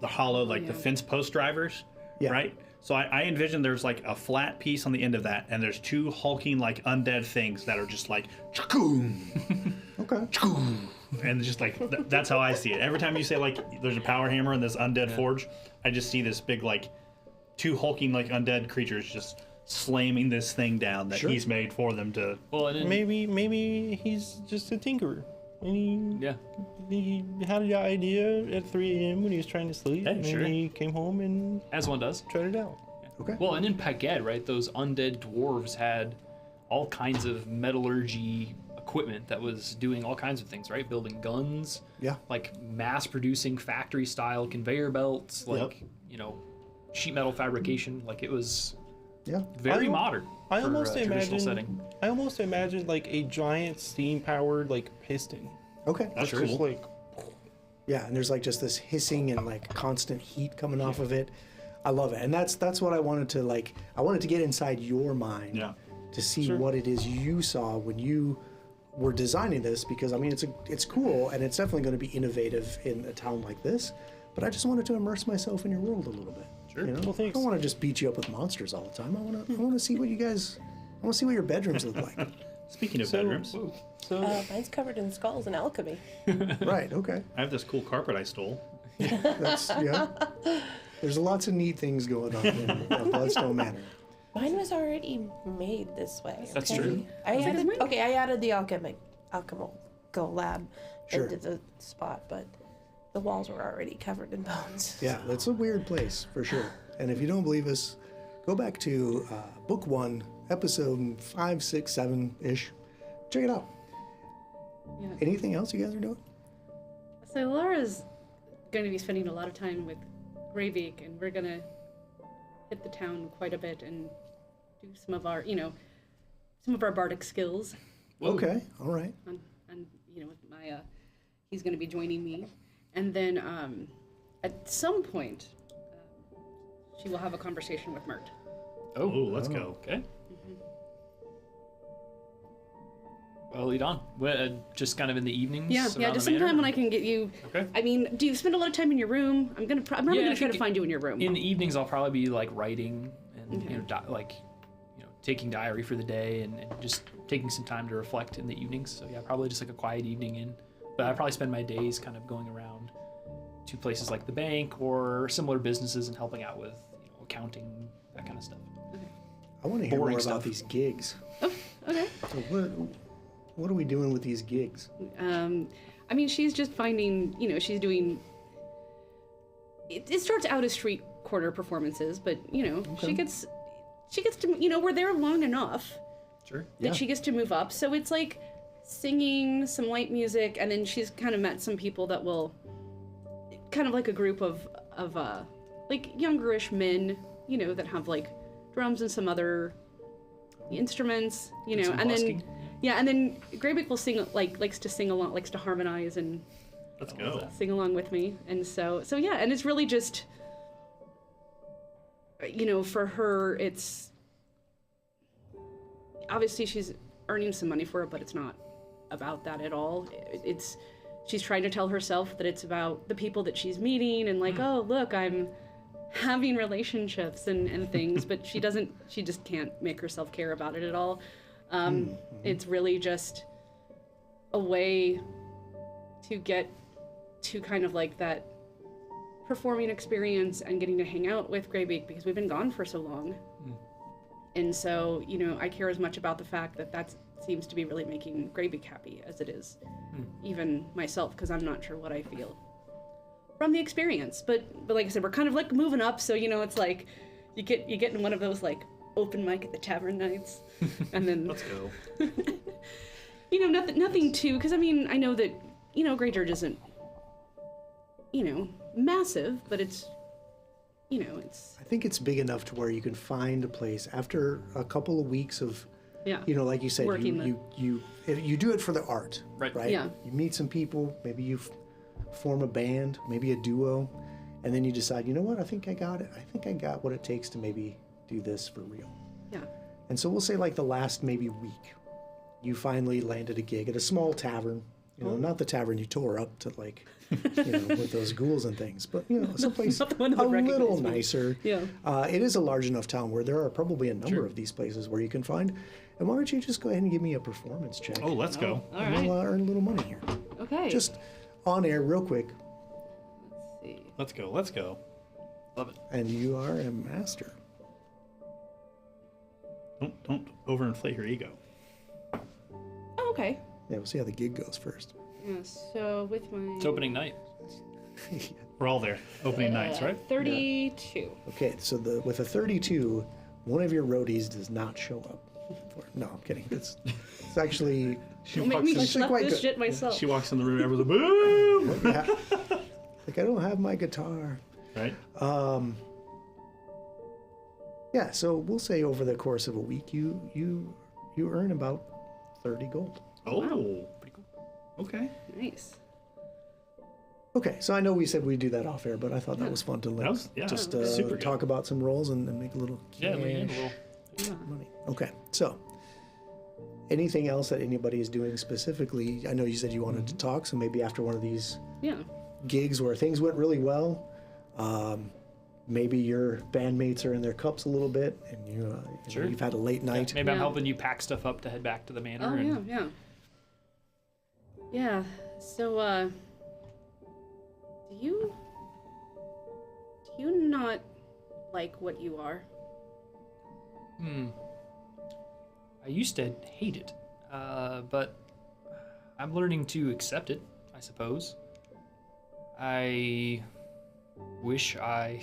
the hollow, like the fence post drivers, right? So I envision there's like a flat piece on the end of that, and there's two hulking like undead things that are just like, chakoom, Okay. chakoom, and just like that's how I see it. Every time you say like there's a power hammer in this undead forge, I just see this big like two hulking like undead creatures just slamming this thing down that he's made for them to. Well, and then, Maybe he's just a tinkerer. And he had the idea at 3 a.m. when he was trying to sleep, and then he came home and as one does, tried it out. Okay. Well, and in Paquette, right, those undead dwarves had all kinds of metallurgy equipment that was doing all kinds of things, right? Building guns, like mass-producing factory-style conveyor belts, like you know, sheet metal fabrication. Like it was very modern. I for almost a traditional imagine. setting. I almost imagine like a giant steam-powered like piston. Okay. That's Just cool. like Yeah, and there's like just this hissing and like constant heat coming off of it. I love it, and that's what I wanted to like. I wanted to get inside your mind to see what it is you saw when you were designing this, because I mean it's cool and it's definitely going to be innovative in a town like this. But I just wanted to immerse myself in your world a little bit. Sure. You know? Well, thanks. I don't want to just beat you up with monsters all the time. I want to see what you guys. I want to see what your bedrooms look like. Speaking of bedrooms, so. Mine's covered in skulls and alchemy. Right. Okay. I have this cool carpet I stole. That's There's lots of neat things going on in Bloodstone Manor. Mine was already made this way. That's okay? true. I added the alchemical lab into the spot, but the walls were already covered in bones. Yeah, that's a weird place for sure. And if you don't believe us, go back to book 1, episode 5, 6, 7-ish. Check it out. Yeah. Anything else you guys are doing? So Laura's going to be spending a lot of time with Greybeak, and we're going to hit the town quite a bit and do some of our, some of our bardic skills. Okay, all right. And with my, he's going to be joining me. And then at some point, she will have a conversation with Mert. Oh, let's go. Okay. Well, lead on. Just kind of in the evenings. Yeah, around just the manor? sometime when I can get you. Okay. I mean, do you spend a lot of time in your room? I'm probably gonna try to find you in your room. In the evenings, I'll probably be like writing and taking diary for the day and just taking some time to reflect in the evenings. So yeah, probably just like a quiet evening in. But I probably spend my days kind of going around to places like the bank or similar businesses and helping out with accounting, that kind of stuff. I want to hear Boring more stuff. about these gigs. Oh, okay. So what are we doing with these gigs? I mean, she's just finding, she's doing. It starts out as street corner performances, but she gets to, we're there long enough Sure. that she gets to move up. So it's like singing, some light music, and then she's kind of met some people that will, kind of like a group of like youngerish men, that have like drums and some other instruments, some and busking. then. Yeah, and then Greybeak will sing, likes to sing along, likes to harmonize and Let's go. sing along with me. And so yeah, and it's really just, for her, it's, obviously she's earning some money for it, but it's not about that at all. She's trying to tell herself that it's about the people that she's meeting and oh, look, I'm having relationships and things, but she just can't make herself care about it at all. It's really just a way to get to kind of like that performing experience and getting to hang out with Greybeak because we've been gone for so long. And so, I care as much about the fact that seems to be really making Greybeak happy as it is even myself, because I'm not sure what I feel from the experience. But like I said, we're kind of like moving up, so it's like you get in one of those like open mic at the tavern nights, and then Let's go. nothing too, because I mean I know that Greydirge isn't massive, but it's it's I think it's big enough to where you can find a place after a couple of weeks of like you said, you do it for the art, right? Yeah. You meet some people, maybe you form a band, maybe a duo, and then you decide, you know what, I think I got it. I think I got what it takes to maybe do this for real. yeah. And so we'll say like the last maybe week, you finally landed a gig at a small tavern, You know, not the tavern you tore up to like, with those ghouls and things, but someplace Not the one that a would little recognize me. nicer. Yeah. It is a large enough town where there are probably a number of these places where you can find. And why don't you just go ahead and give me a performance check? Oh, let's go. All And right. we'll earn a little money here. Okay. Just on air, real quick. Let's see. Let's go. Let's go. Love it. And you are a master. Don't overinflate your ego. Oh, okay. Yeah, we'll see how the gig goes first. Yeah. So with my It's opening night. We're all there. Opening nights, right? 32. Okay, so with a 32, one of your roadies does not show up. No, I'm kidding. It's actually Don't make me actually schlep quite this good. shit myself. She walks in the room, everyone's like, boom! yeah. Like I don't have my guitar. Right? Yeah, so we'll say over the course of a week, you earn about 30 gold. Oh, pretty cool. Okay. Nice. Okay, so I know we said we'd do that off air, but I thought that was fun to That was- yeah, just super good. talk about some rolls and make a little Yeah, lean in a cash little. money. Okay, so anything else that anybody is doing specifically? I know you said you wanted to talk, so maybe after one of these Yeah. gigs where things went really well, maybe your bandmates are in their cups a little bit, and Sure. you've had a late night. Maybe I'm Yeah. helping you pack stuff up to head back to the manor. Oh and yeah. Yeah. So do you not like what you are? I used to hate it, but I'm learning to accept it, I suppose. I wish I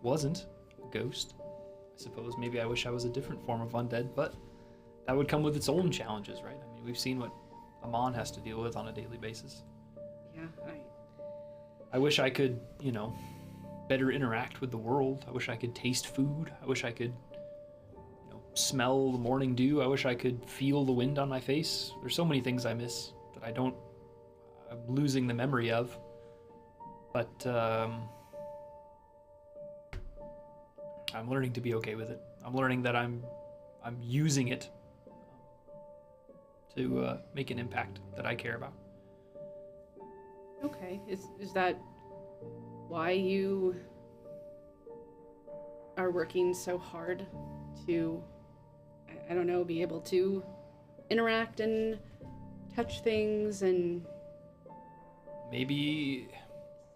wasn't a ghost. I suppose maybe I wish I was a different form of undead, but that would come with its own challenges, right? I mean, we've seen what Amon has to deal with on a daily basis. Yeah. I wish I could, better interact with the world. I wish I could taste food. I wish I could, smell the morning dew. I wish I could feel the wind on my face. There's so many things I miss that I'm losing the memory of. But I'm learning to be okay with it. I'm learning that I'm using it to make an impact that I care about. Okay. Is that why you are working so hard to, I don't know, be able to interact and touch things, and Maybe,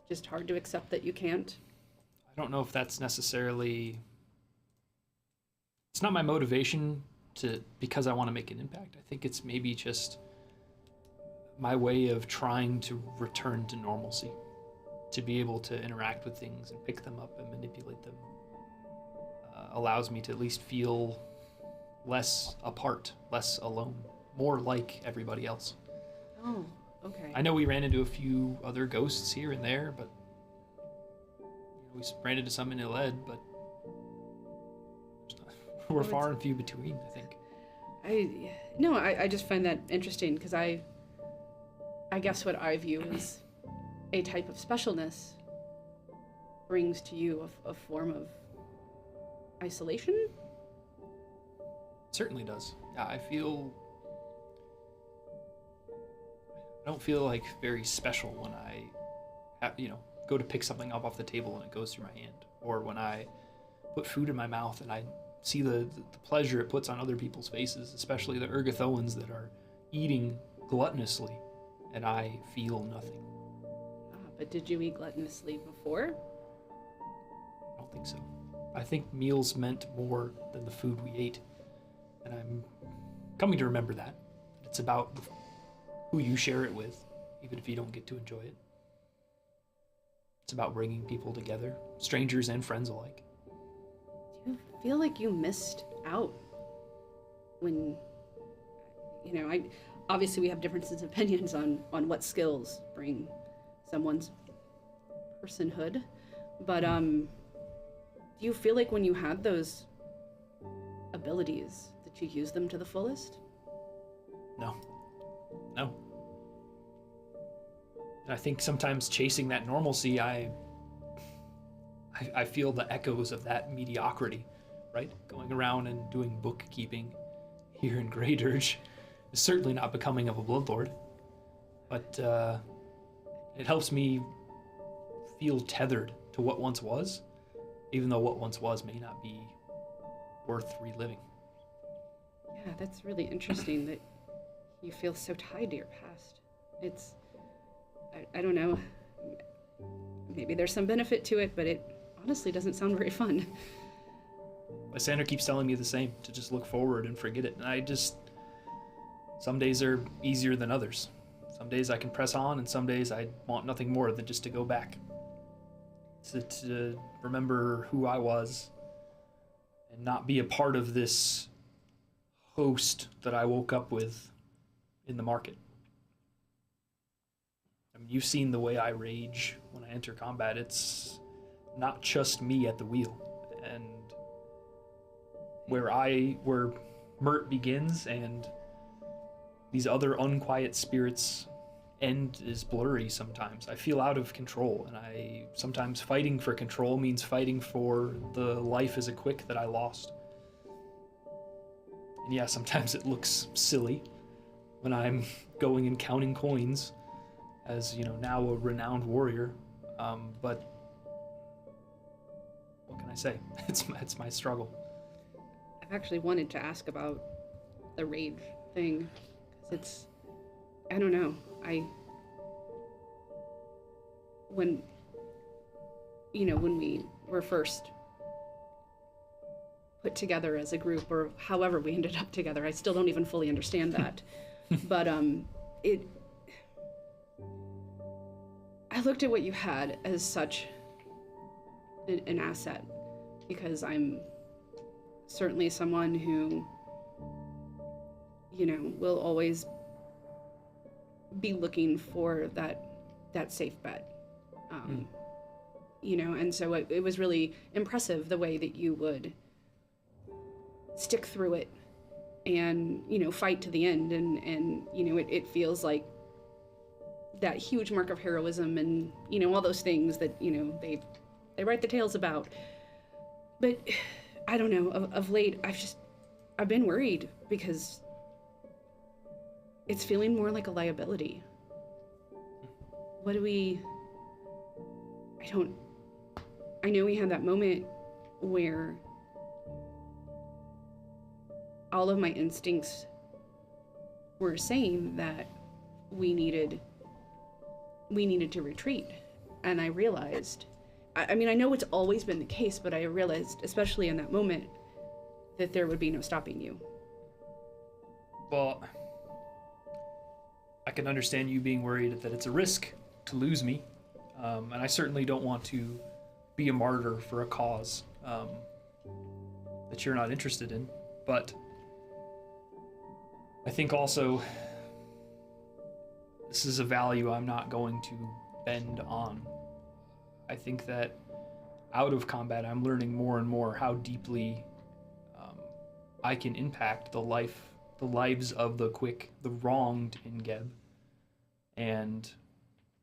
just hard to accept that you can't? I don't know if that's necessarily, it's not my motivation because I want to make an impact. I think it's maybe just my way of trying to return to normalcy, to be able to interact with things and pick them up and manipulate them, allows me to at least feel less apart, less alone, more like everybody else. Oh, okay. I know we ran into a few other ghosts here and there, but we ran into some in Iled, but we're far and few between, I think. I just find that interesting, because I guess what I view as a type of specialness brings to you a form of isolation. It certainly does. Yeah, I don't feel like very special when I have, go to pick something up off the table and it goes through my hand, or when I put food in my mouth and I see the pleasure it puts on other people's faces, especially the Ergothoans that are eating gluttonously, and I feel nothing. But did you eat gluttonously before? I don't think so. I think meals meant more than the food we ate, and I'm coming to remember that. It's about who you share it with, even if you don't get to enjoy it. It's about bringing people together, strangers and friends alike. Do you feel like you missed out when, obviously we have differences of opinions on what skills bring someone's personhood, but do you feel like when you had those abilities that you used them to the fullest? No. And I think sometimes chasing that normalcy, I feel the echoes of that mediocrity, right? Going around and doing bookkeeping here in Grey Dirge is certainly not becoming of a bloodlord. But it helps me feel tethered to what once was, even though what once was may not be worth reliving. Yeah, that's really interesting that you feel so tied to your past. It's, I don't know, maybe there's some benefit to it, but it honestly doesn't sound very fun. Lysander keeps telling me the same, to just look forward and forget it. And some days are easier than others. Some days I can press on, and some days I want nothing more than just to go back. To remember who I was and not be a part of this host that I woke up with in the market. I mean, you've seen the way I rage when I enter combat. It's not just me at the wheel. And where Mert begins and these other unquiet spirits end is blurry sometimes. I feel out of control, and sometimes fighting for control means fighting for the life as a quick that I lost. And yeah, sometimes it looks silly when I'm going and counting coins as, now a renowned warrior. But what can I say? It's my struggle. I've actually wanted to ask about the rage thing, because I don't know, when we were first put together as a group, or however we ended up together, I still don't even fully understand that. But I looked at what you had as such an asset, because I'm certainly someone who, will always be looking for that safe bet. And so it was really impressive the way that you would stick through it and, fight to the end. And it feels like that huge mark of heroism and, all those things that, they write the tales about. But I don't know, of late, I've been worried, because it's feeling more like a liability. I know we had that moment where all of my instincts were saying that we needed to retreat. And I realized, I know it's always been the case, but I realized, especially in that moment, that there would be no stopping you. Well, I can understand you being worried that it's a risk to lose me. And I certainly don't want to be a martyr for a cause that you're not interested in. But I think also this is a value I'm not going to bend on. I think that out of combat, I'm learning more and more how deeply I can impact the lives of the quick, the wronged in Geb. And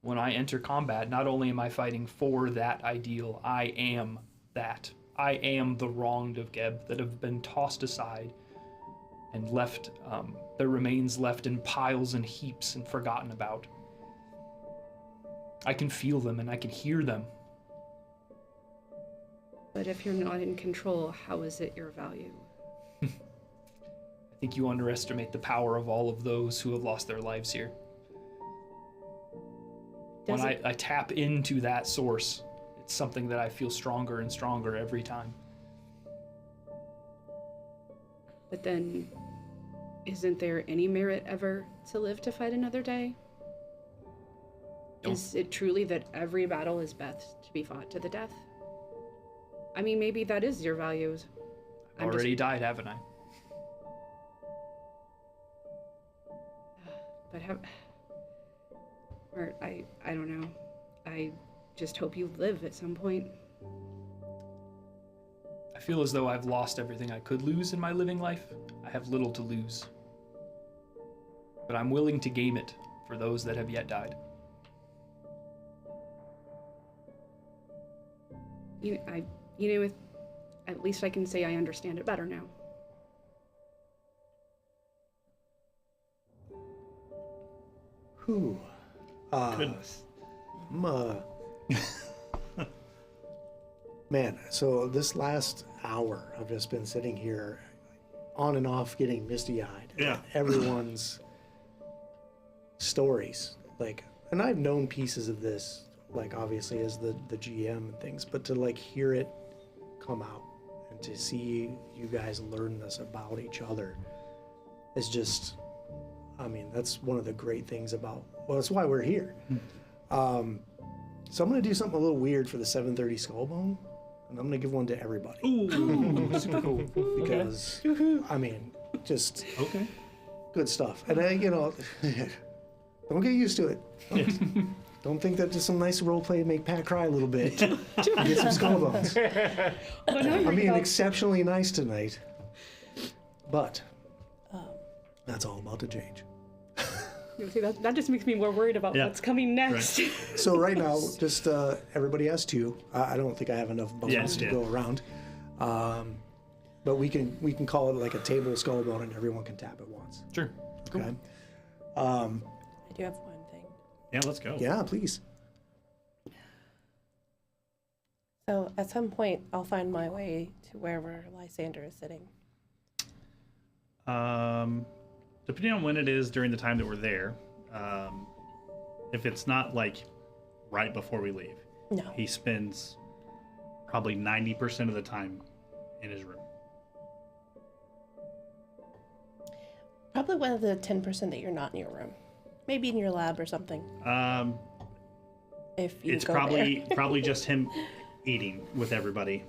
when I enter combat, not only am I fighting for that ideal, I am that. I am the wronged of Geb that have been tossed aside and left, their remains left in piles and heaps and forgotten about. I can feel them and I can hear them. But if you're not in control, how is it your value? I think you underestimate the power of all of those who have lost their lives here. When I tap into that source, it's something that I feel stronger and stronger every time. But then, isn't there any merit ever to live to fight another day? No. Is it truly that every battle is best to be fought to the death? I mean, maybe that is your values. Died, haven't I? But Or I don't know. I just hope you live at some point. I feel as though I've lost everything I could lose in my living life. I have little to lose. But I'm willing to game it for those that have yet died. At least I can say I understand it better now. Whew. Goodness. Man, so this last hour, I've just been sitting here on and off getting misty-eyed. Yeah. Everyone's stories. Like, and I've known pieces of this, like, obviously as the GM and things, but to, like, hear it come out and to see you guys learn this about each other is just, I mean, that's one of the great things about, well, that's why we're here. So I'm going to do something a little weird for the 730 Skullbone, and I'm going to give one to everybody. Ooh, super cool. Because, I mean, just Okay. good stuff. And I, you know, don't get used to it. Don't think that just some nice role play make Pat cry a little bit. Get some Skullbones. I'm being exceptionally nice tonight, but that's all about to change. See, that just makes me more worried about what's coming next. Right. So right now, just everybody has two. I don't think I have enough bones to go around. But we can call it like a table Skullbone, and everyone can tap it once. Sure. Okay. I do have one thing. Yeah, let's go. Yeah, please. So at some point, I'll find my way to wherever Lysander is sitting. Depending on when it is during the time that we're there, if it's not like right before we leave, No. he spends probably 90% of the time in his room. Probably one of the 10% that you're not in your room. Maybe in your lab or something. If you It's go probably there. probably just him eating with everybody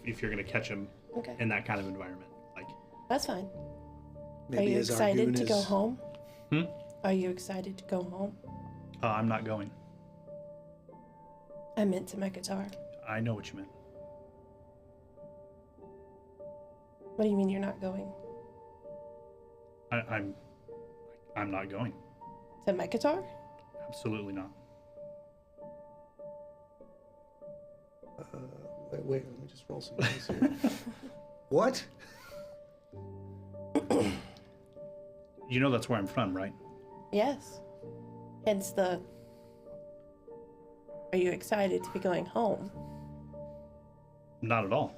if you're gonna catch him Okay. in that kind of environment. Like, That's fine. Maybe Are you as excited Argoon to go is- home? Hmm? Are you excited to go home? I'm not going. I meant to Mekatar. I know what you meant. What do you mean you're not going? I'm not going. To Mekatar? Absolutely not. Wait, let me just roll some dice here. What? You know that's where I'm from, right? Yes. Hence the... Are you excited to be going home? Not at all.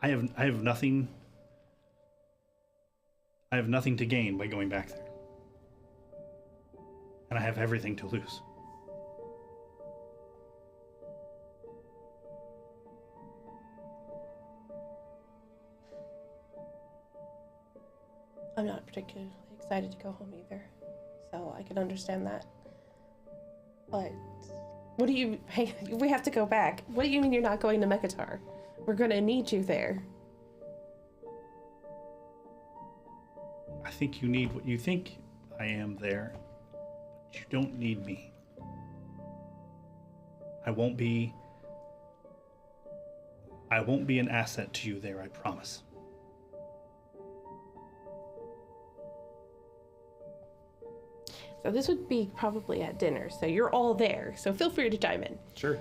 I have nothing to gain by going back there. And I have everything to lose. I'm not particularly excited to go home either, so I can understand that. But what do you... Hey, we have to go back. What do you mean you're not going to Mekatar? We're gonna need you there. I think you need what you think I am there, but you don't need me. I won't be an asset to you there, I promise. So this would be probably at dinner, so you're all there, so feel free to chime in. Sure.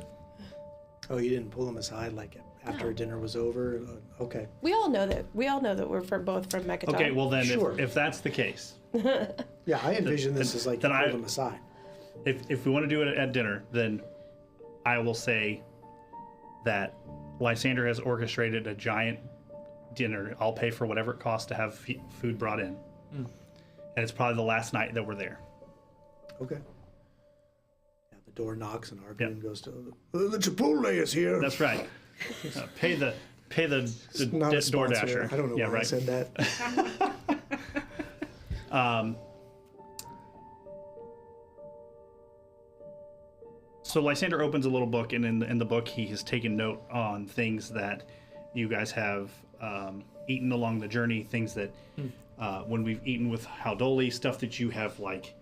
Oh, you didn't pull them aside like after dinner was over? Okay. We all know that we're both from Mekatar. Okay, well then, Sure. if that's the case, Yeah, I envision this as like you then pulled them aside. if we want to do it at dinner, then I will say that Lysander has orchestrated a giant dinner. I'll pay for whatever it costs to have food brought in. And it's probably the last night that we're there. Okay. Yeah, the door knocks and Argoon goes to the Chipotle is here. That's right. Pay the Not a door sponsor. dasher. I don't know Yeah, why I right. said that. So Lysander opens a little book, and in the book he has taken note on things that you guys have eaten along the journey, things that when we've eaten with Haldoli, stuff that you have like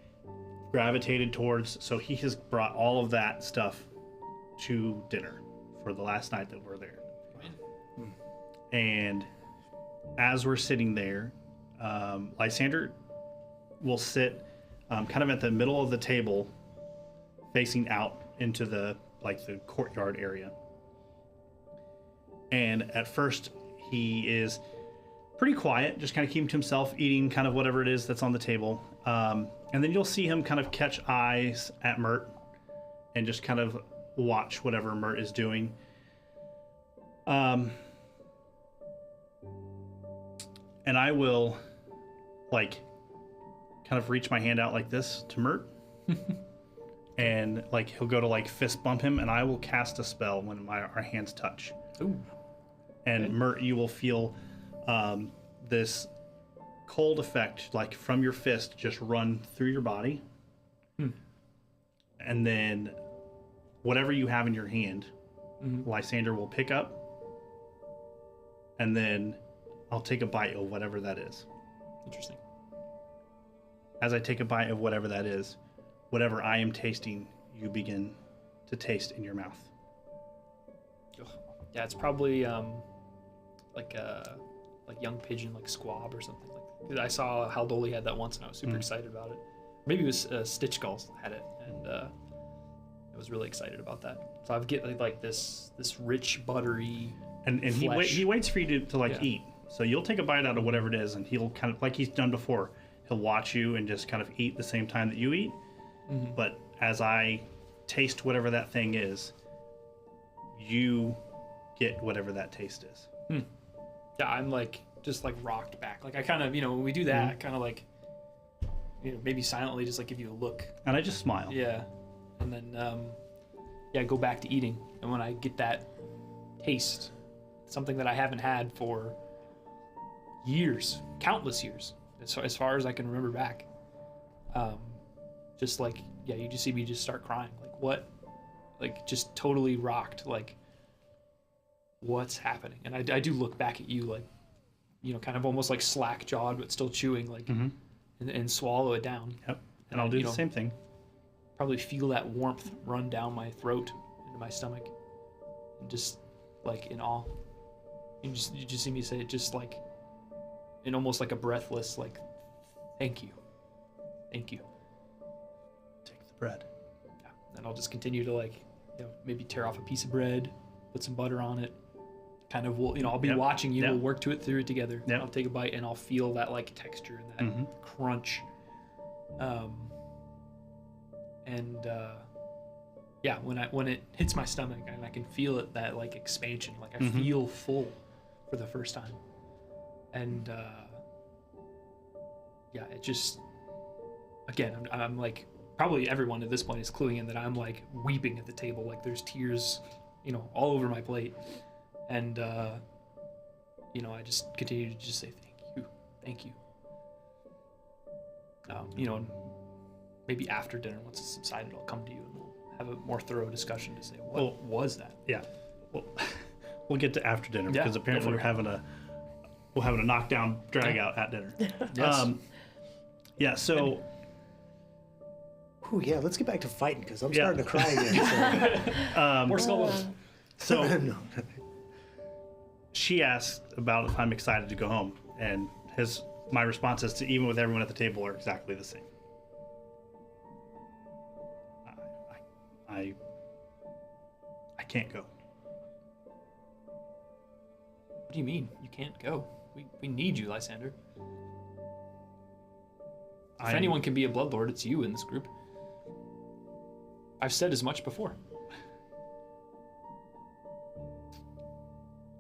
gravitated towards. So he has brought all of that stuff to dinner for the last night that we're there. And as we're sitting there, Lysander will sit kind of at the middle of the table, facing out into the courtyard area. And at first, he is pretty quiet, just kind of keeping to himself, eating kind of whatever it is that's on the table. And then you'll see him kind of catch eyes at Mert and just kind of watch whatever Mert is doing. And I will, like, kind of reach my hand out like this to Mert. And, like, he'll go to, like, fist bump him, and I will cast a spell when our hands touch. Ooh. And okay. Mert, you will feel this cold effect, like, from your fist just run through your body. And then whatever you have in your hand, Lysander will pick up, and then I'll take a bite of whatever that is. Interesting. As I take a bite of whatever that is, whatever I am tasting, you begin to taste in your mouth. Yeah, it's probably like young pigeon, like squab or something like that. I saw Haldoli had that once, and I was super excited about it. Maybe it was Stitch Skulls had it, and I was really excited about that. So I've get like this rich, buttery, and he waits for you to like eat. So you'll take a bite out of whatever it is, and he'll kind of, like he's done before, he'll watch you and just kind of eat the same time that you eat. But as I taste whatever that thing is, you get whatever that taste is. Yeah, I'm like just like rocked back. Like I kind of, when we do that, kind of like, maybe silently just like give you a look. And I just smile. Yeah. And then, go back to eating. And when I get that taste, something that I haven't had for years, countless years, as far as I can remember back, just like, you just see me just start crying. Like, what? Like, just totally rocked. Like, what's happening? And I do look back at you, like, kind of almost like slack-jawed, but still chewing, like, and swallow it down. Yep. And I'll do the same thing. Probably feel that warmth run down my throat into my stomach, and just like in awe. You just see me say it, just like in almost like a breathless, like, thank you. Take the bread. Yeah. And I'll just continue to, like, maybe tear off a piece of bread, put some butter on it. Kind of, I'll be watching you. We'll work through it together. I'll take a bite and I'll feel that like texture and that crunch. When it hits my stomach and I can feel it, that like expansion, like I feel full for the first time. And it just, again, I'm like, probably everyone at this point is cluing in that I'm like weeping at the table, like there's tears, all over my plate. And I just continue to just say thank you. And maybe after dinner, once it's subsided, I'll come to you and we'll have a more thorough discussion to say what was that. Yeah, we'll get to after dinner because apparently we're having a knockdown drag out at dinner. Yes. So. Let's get back to fighting because I'm starting to cry again. So. More skull bones. So. No. She asked about if I'm excited to go home, and my responses to even with everyone at the table are exactly the same. I can't go. What do you mean you can't go? We need you, Lysander. If anyone can be a bloodlord, it's you in this group. I've said as much before.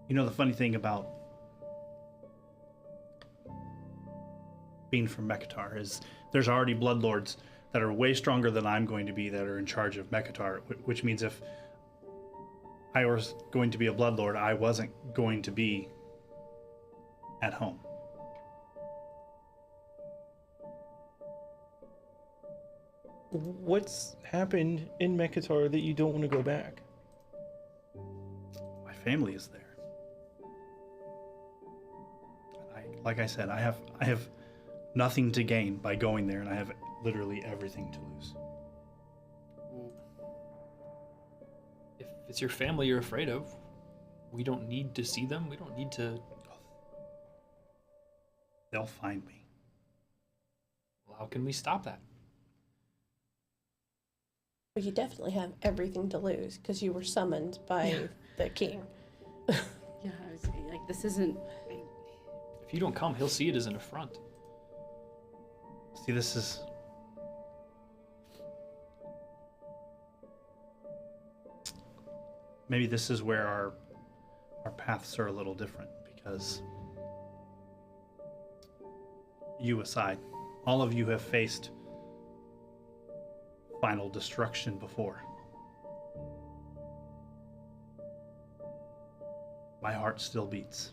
The funny thing about being from Mekatar is there's already bloodlords that are way stronger than I'm going to be that are in charge of Mekatar, which means if I was going to be a bloodlord, I wasn't going to be at home. What's happened in Mekatar that you don't want to go back? My family is there. Like I said, I have nothing to gain by going there, and I have literally everything to lose. If it's your family you're afraid of, we don't need to see them. We don't need to. They'll find me. Well, how can we stop that? Well, you definitely have everything to lose because you were summoned by the king. Yeah, I was like, this isn't. If you don't come, he'll see it as an affront. See, this is... Maybe this is where our paths are a little different, because you aside, all of you have faced final destruction before. My heart still beats.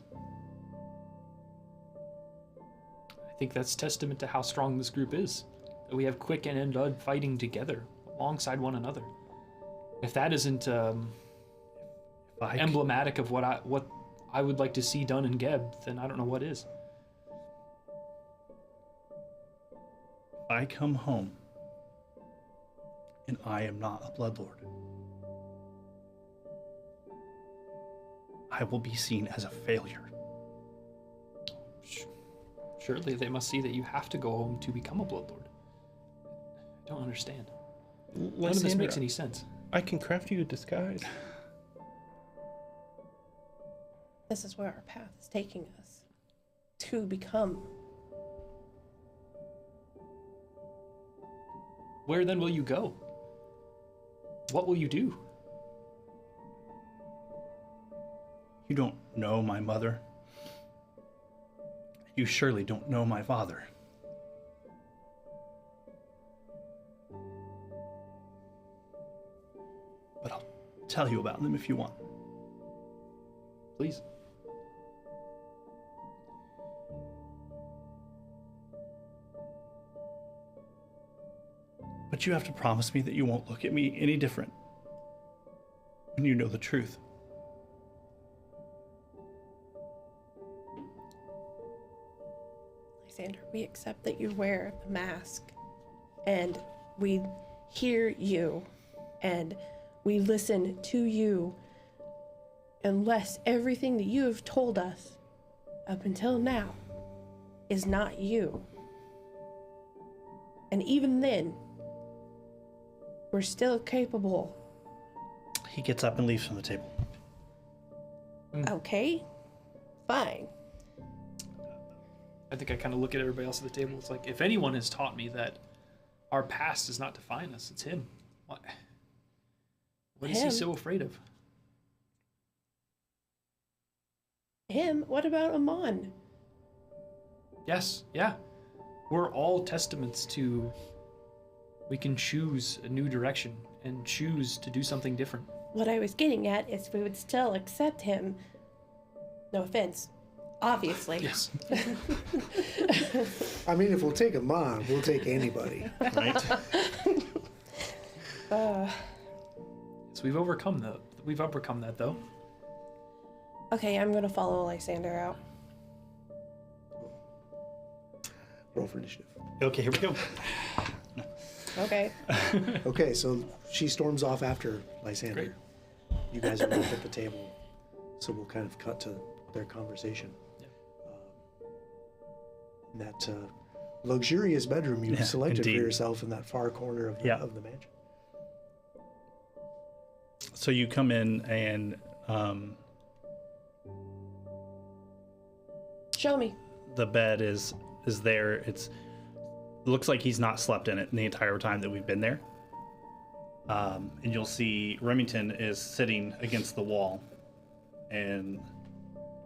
I think that's testament to how strong this group is. That we have quick and blood fighting together, alongside one another. If that isn't emblematic of what I would like to see done in Geb, then I don't know what is. If I come home and I am not a Bloodlord, I will be seen as a failure. Surely they must see that you have to go home to become a Bloodlord. I don't understand. None of this makes any sense. I can craft you a disguise. This is where our path is taking us. To become. Where then will you go? What will you do? You don't know my mother. You surely don't know my father. But I'll tell you about them if you want. Please. But you have to promise me that you won't look at me any different when you know the truth. Lysander, we accept that you wear the mask, and we hear you, and we listen to you, unless everything that you have told us up until now is not you. And even then, we're still capable. He gets up and leaves from the table. Okay, fine. I think I kind of look at everybody else at the table. It's like, if anyone has taught me that our past does not define us, it's him. What is he so afraid of? Him? What about Amon? Yes, yeah. We're all testaments to... We can choose a new direction and choose to do something different. What I was getting at is we would still accept him. No offense. Obviously. Yes. I mean, if we'll take him on, we'll take anybody, right? So we've overcome that though. Okay, I'm gonna follow Lysander out. Roll for initiative. Okay, here we go. Okay. Okay, so she storms off after Lysander. Great. You guys are left at the table, so we'll kind of cut to their conversation. In that luxurious bedroom you've selected indeed. for yourself in that far corner of the mansion. So you come in and Show me. the bed is there. It looks like he's not slept in it the entire time that we've been there. And you'll see Remington is sitting against the wall, and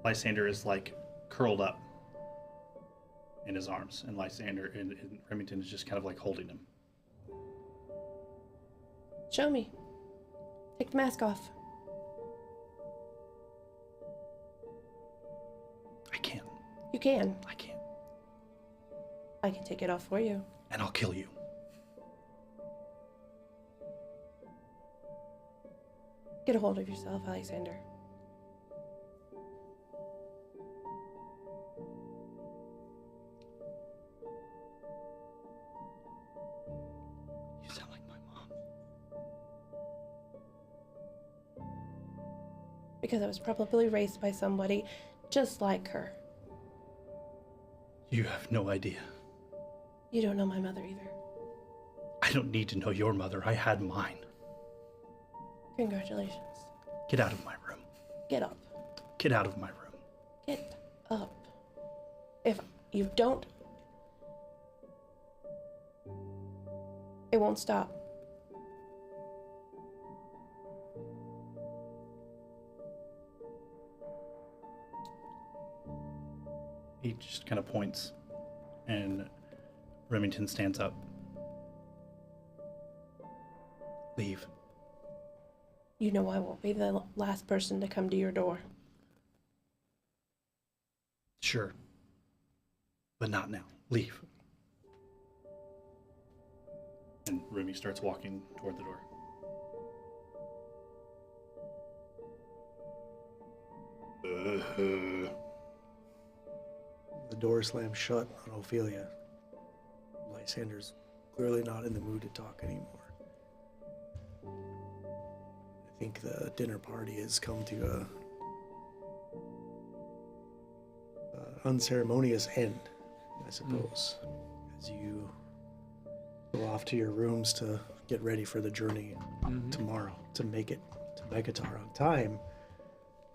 Lysander is like curled up in his arms, and Lysander and Remington is just kind of like holding him. Show me. Take the mask off. I can't. You can. I can't. I can take it off for you. And I'll kill you. Get a hold of yourself, Alexander. You sound like my mom. Because I was probably raised by somebody just like her. You have no idea. You don't know my mother either. I don't need to know your mother. I had mine. Congratulations. Get out of my room. Get up. Get out of my room. Get up. If you don't, it won't stop. He just kind of points, and Remington stands up. Leave. You know I won't be the last person to come to your door. Sure. But not now. Leave. And Remy starts walking toward the door. The door slams shut on Ophelia. Lysander's clearly not in the mood to talk anymore. I think the dinner party has come to a unceremonious end, I suppose, as you go off to your rooms to get ready for the journey tomorrow to make it to Megatar on time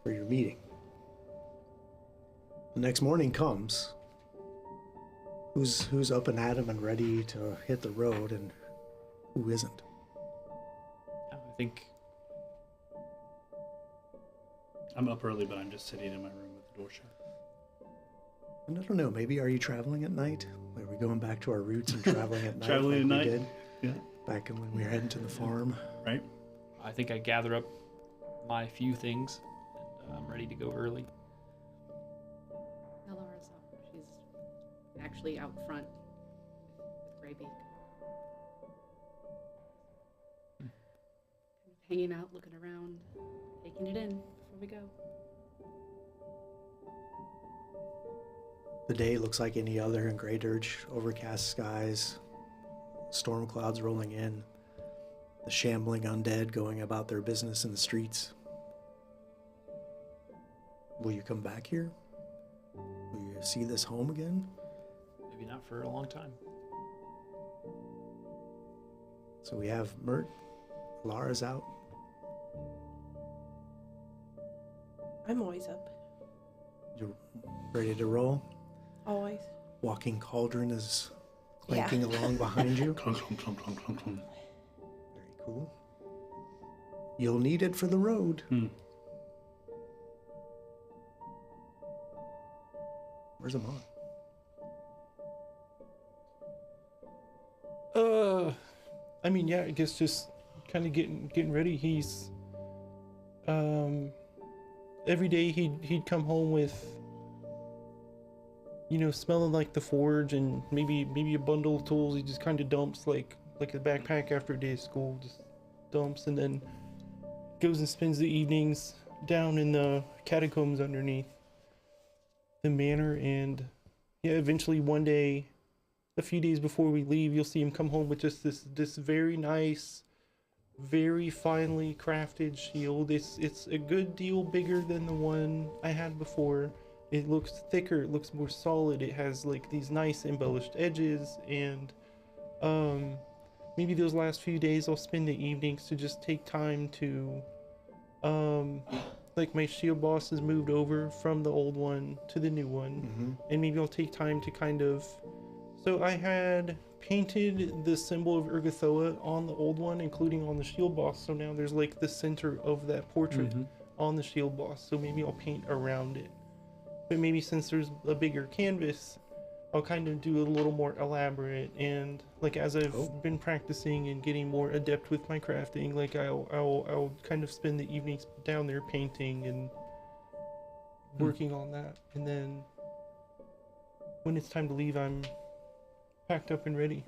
for your meeting. The next morning comes. Who's up and at 'em and ready to hit the road, and who isn't? I think I'm up early, but I'm just sitting in my room with the door shut. And I don't know, maybe are you traveling at night? Are we going back to our roots and traveling at night? Traveling at night? We did Yeah. back when we were heading to the farm. Right? I think I gather up my few things, and I'm ready to go early. Laura's up. She's actually out front with Greybeak. Kind of hanging out, looking around, taking it in before we go. The day looks like any other in Grey Dirge, overcast skies, storm clouds rolling in, the shambling undead going about their business in the streets. Will you come back here? Will you see this home again? Maybe not for a long time. So we have Mert, Lara's out. I'm always up. You're ready to roll? Always. Walking cauldron is clanking along behind you. Clunk, clunk, clunk, clunk, clunk, clunk. Very cool. You'll need it for the road. Where's Amon? I mean, yeah, I guess just kind of getting ready. He's every day he'd come home with, you know, smelling like the forge and maybe a bundle of tools. He just kind of dumps like a backpack after a day of school, just dumps, and then goes and spends the evenings down in the catacombs underneath the manor. And yeah, eventually one day, a few days before we leave, you'll see him come home with just this very nice, very finely crafted shield. It's a good deal bigger than the one I had before. It looks thicker, it looks more solid, it has like these nice embellished edges, and maybe those last few days I'll spend the evenings to just take time to like my shield boss has moved over from the old one to the new one, and maybe I'll take time to kind of, so I had painted the symbol of Urgathoa on the old one, including on the shield boss, so now there's like the center of that portrait on the shield boss, so maybe I'll paint around it. But maybe since there's a bigger canvas, I'll kind of do a little more elaborate, and like as I've been practicing and getting more adept with my crafting, like I'll kind of spend the evenings down there painting and working on that, and then when it's time to leave, I'm packed up and ready.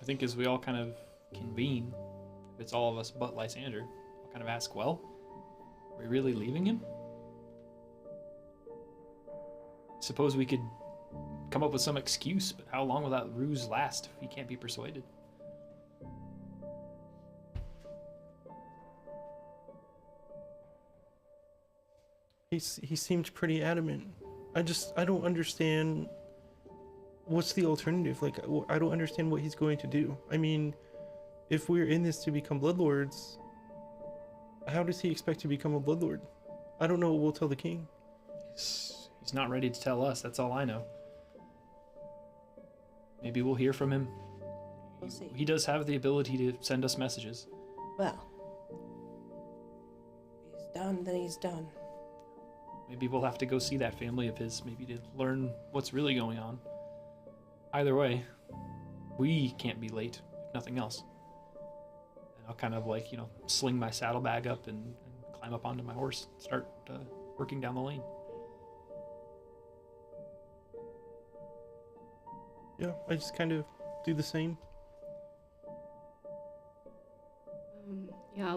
I think as we all kind of convene, if it's all of us but Lysander, I'll kind of ask, well, are we really leaving him? Suppose we could come up with some excuse, but how long will that ruse last if he can't be persuaded? He seemed pretty adamant. I don't understand what's the alternative. Like, I don't understand what he's going to do. I mean, if we're in this to become bloodlords, how does he expect to become a bloodlord? I don't know what we'll tell the king. He's He's not ready to tell us, that's all I know. Maybe we'll hear from him. We'll see. He does have the ability to send us messages. Well, if he's done, then he's done. Maybe we'll have to go see that family of his, maybe to learn what's really going on. Either way, we can't be late, if nothing else. And I'll kind of like, sling my saddlebag up and climb up onto my horse, start working down the lane. Yeah, I just kind of do the same. Yeah,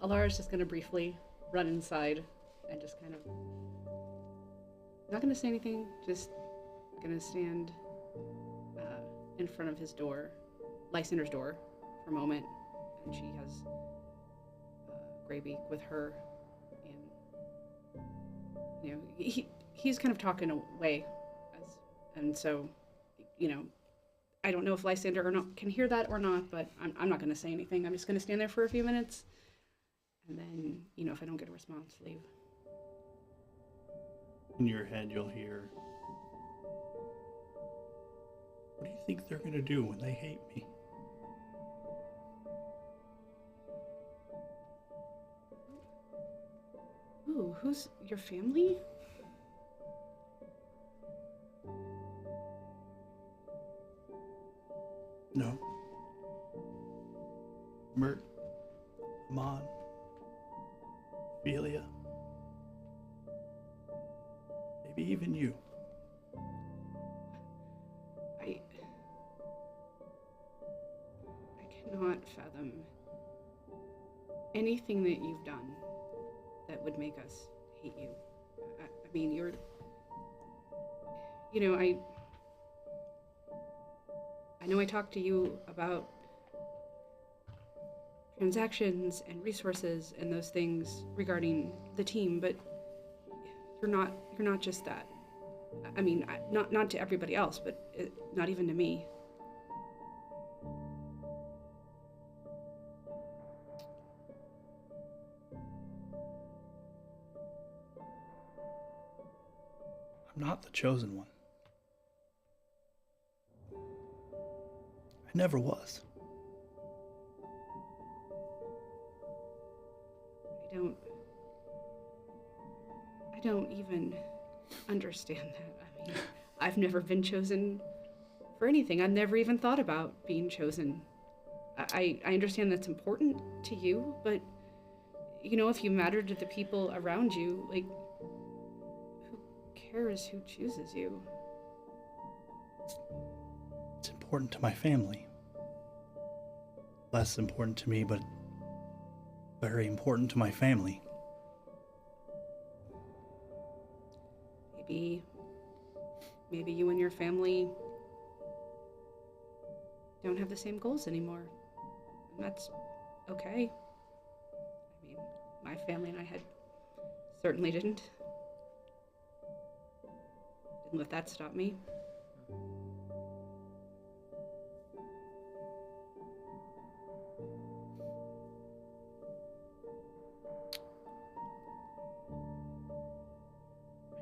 Alara's just gonna briefly run inside and just kind of not gonna say anything, just gonna stand in front of his door, Lysander's door, for a moment, and she has Greybeak with her, and he's kind of talking away, and so I don't know if Lysander can hear that or not, but I'm not going to say anything. I'm just going to stand there for a few minutes, and then, if I don't get a response, leave. In your head, you'll hear, what do you think they're going to do when they hate me? Ooh, who's your family? No. Mert, Amon, Ophelia, maybe even you. I cannot fathom anything that you've done that would make us hate you. I mean, I know I talked to you about transactions and resources and those things regarding the team, but you're not just that. I mean, not to everybody else, but not even to me. I'm not the chosen one. I never was. I don't even understand that. I mean, I've never been chosen for anything. I've never even thought about being chosen. I understand that's important to you, but if you matter to the people around you, like, who cares who chooses you? It's important to my family. Less important to me, but very important to my family. Maybe you and your family don't have the same goals anymore. And that's okay. I mean, my family and I certainly didn't let that stop me.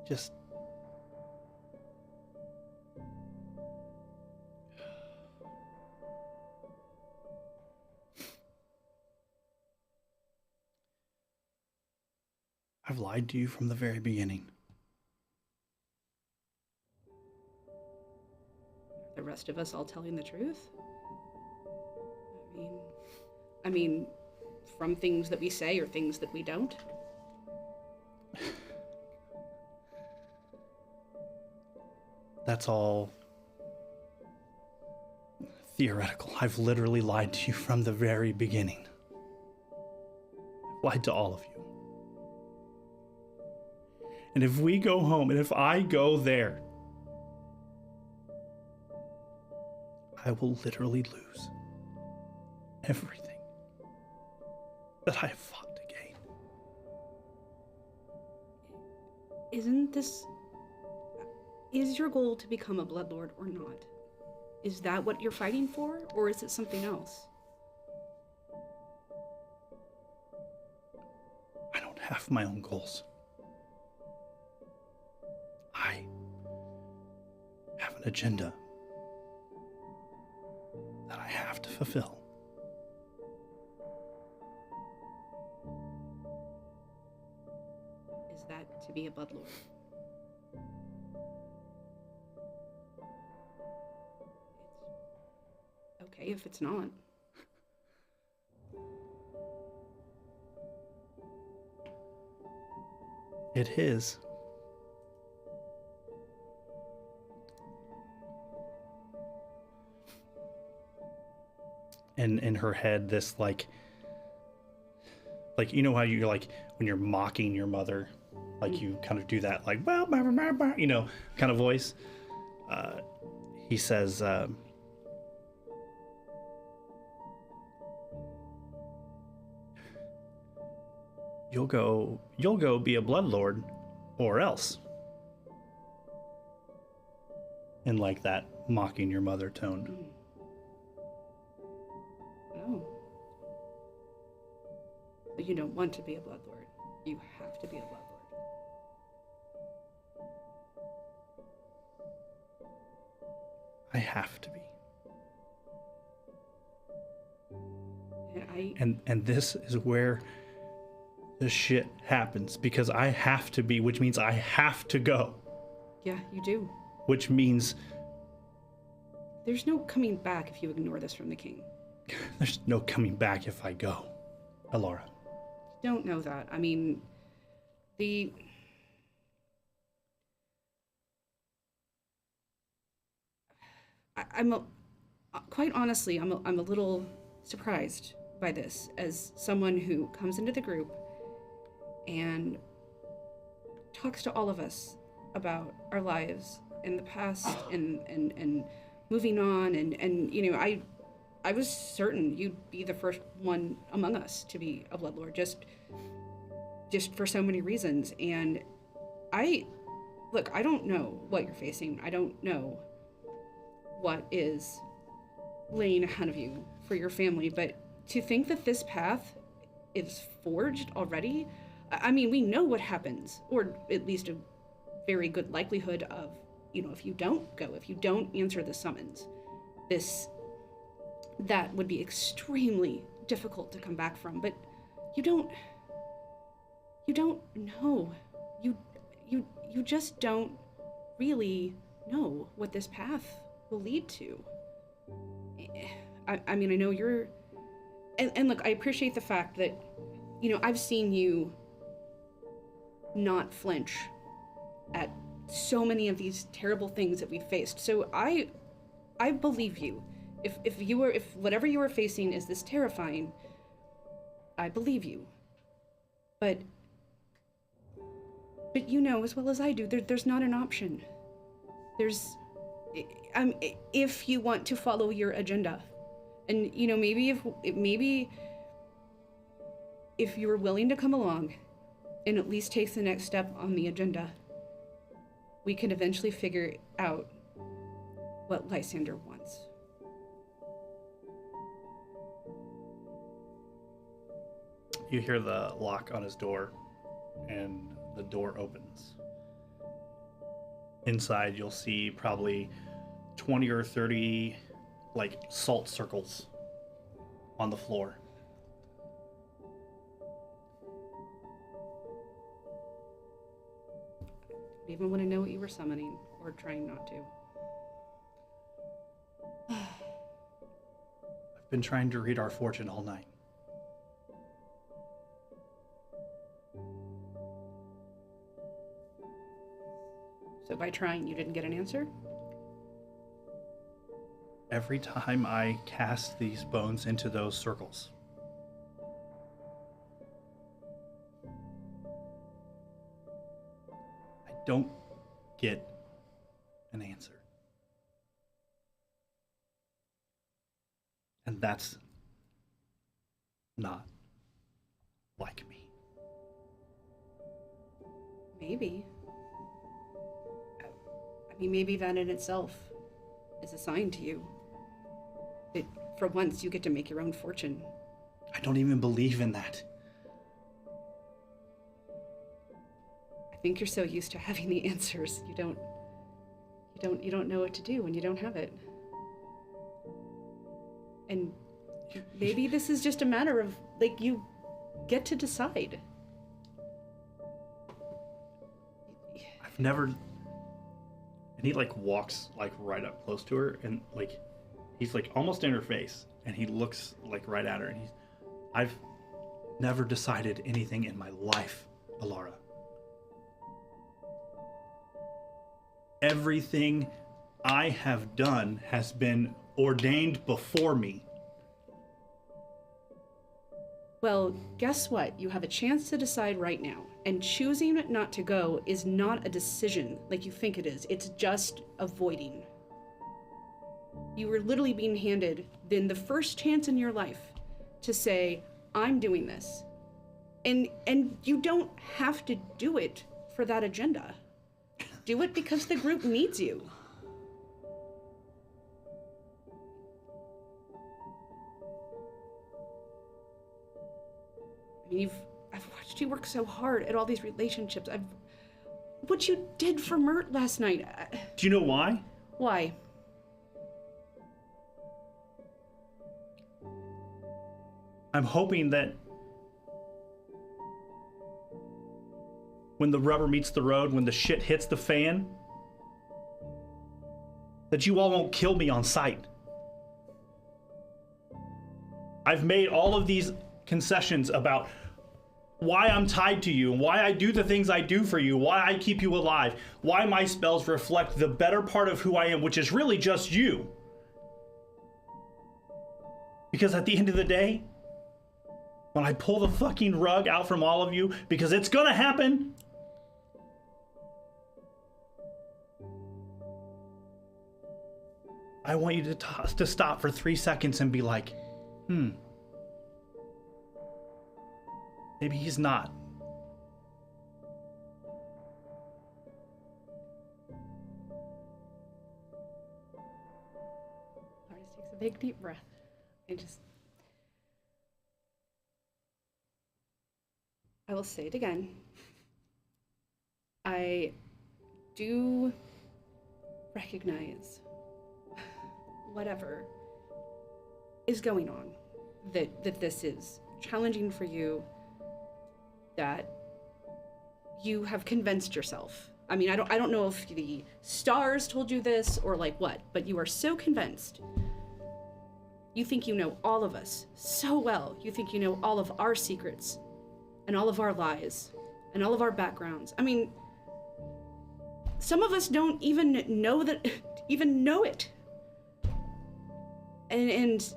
Just I've lied to you from the very beginning. The rest of us all telling the truth? I mean, from things that we say or things that we don't? That's all theoretical. I've literally lied to you from the very beginning. I've lied to all of you. And if we go home, and if I go there, I will literally lose everything that I have fought to gain. Is your goal to become a Bloodlord or not? Is that what you're fighting for, or is it something else? I don't have my own goals. an agenda that I have to fulfill. Is that to be a bloodlord? It's okay if it's not. It is. And in her head, this like you know how you're like when you're mocking your mother, like you kind of do that like well, you know, kind of voice. He says, "You'll go be a bloodlord, or else." In like that mocking your mother tone. Oh. But you don't want to be a bloodlord. You have to be a bloodlord. I have to be. And this is where the shit happens, because I have to be, which means I have to go. Yeah, you do. Which means there's no coming back if you ignore this from the king. There's no coming back if I go, Alora. Don't know that. I mean, quite honestly, I'm a little surprised by this as someone who comes into the group and talks to all of us about our lives in the past and moving on and you know, I was certain you'd be the first one among us to be a bloodlord, just for so many reasons. And I don't know what you're facing. I don't know what is laying ahead of you for your family, but to think that this path is forged already, I mean, we know what happens, or at least a very good likelihood of, you know, if you don't go, if you don't answer the summons, that would be extremely difficult to come back from. But you don't know. You just don't really know what this path will lead to. I mean, I know you're, and look, I appreciate the fact that, you know, I've seen you not flinch at so many of these terrible things that we've faced. So I believe you. If whatever you are facing is this terrifying, I believe you. But you know as well as I do, there's not an option. If you want to follow your agenda, and you know, maybe if you were willing to come along and at least take the next step on the agenda, we can eventually figure out what Lysander wants. You hear the lock on his door, and the door opens. Inside, you'll see probably 20 or 30 like salt circles on the floor. I even want to know what you were summoning, or trying not to. I've been trying to read our fortune all night. So by trying, you didn't get an answer? Every time I cast these bones into those circles, I don't get an answer. And that's not like me. Maybe. I mean, maybe that in itself is a sign to you that for once you get to make your own fortune. I don't even believe in that. I think you're so used to having the answers, you don't You don't know what to do when you don't have it. And maybe this is just a matter of, like, you get to decide. I've never... And he, like, walks, like, right up close to her, and, like, he's, like, almost in her face, and he looks, like, right at her, and I've never decided anything in my life, Alara. Everything I have done has been ordained before me. Well, guess what? You have a chance to decide right now. And choosing not to go is not a decision like you think it is. It's just avoiding. You were literally being handed then the first chance in your life to say, I'm doing this. And you don't have to do it for that agenda. Do it because the group needs you. I mean, I've watched you work so hard at all these relationships. What you did for Mert last night. Do you know why? Why? I'm hoping that when the rubber meets the road, when the shit hits the fan, that you all won't kill me on sight. I've made all of these concessions about why I'm tied to you, why I do the things I do for you, why I keep you alive, why my spells reflect the better part of who I am, which is really just you. Because at the end of the day, when I pull the fucking rug out from all of you, because it's gonna happen, I want you to stop for 3 seconds and be like, maybe he's not. Artist takes a big deep breath. I will say it again. I do recognize whatever is going on, that this is challenging for you, that you have convinced yourself. I mean, I don't know if the stars told you this or like what, but you are so convinced. You think you know all of us so well. You think you know all of our secrets and all of our lies and all of our backgrounds. I mean, some of us don't even know it. And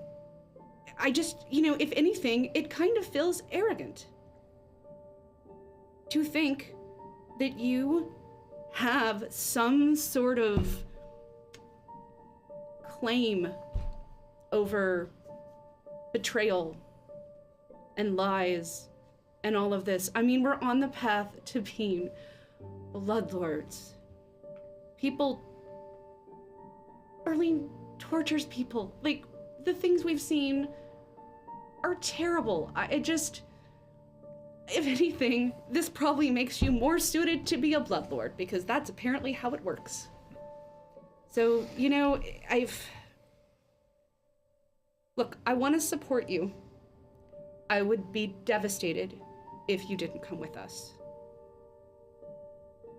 I just, if anything, it kind of feels arrogant to think that you have some sort of claim over betrayal and lies and all of this. I mean, we're on the path to being bloodlords. Arlene tortures people. Like, the things we've seen are terrible. If anything, this probably makes you more suited to be a bloodlord, because that's apparently how it works. So, Look, I want to support you. I would be devastated if you didn't come with us.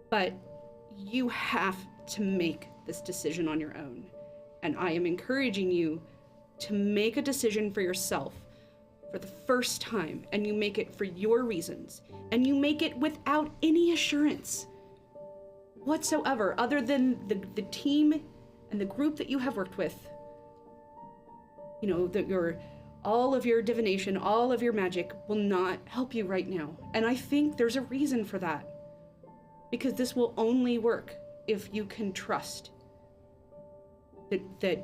But you have to make this decision on your own. And I am encouraging you to make a decision for yourself for the first time, and you make it for your reasons, and you make it without any assurance whatsoever, other than the team and the group that you have worked with. That all of your divination, all of your magic will not help you right now. And I think there's a reason for that. Because this will only work if you can trust that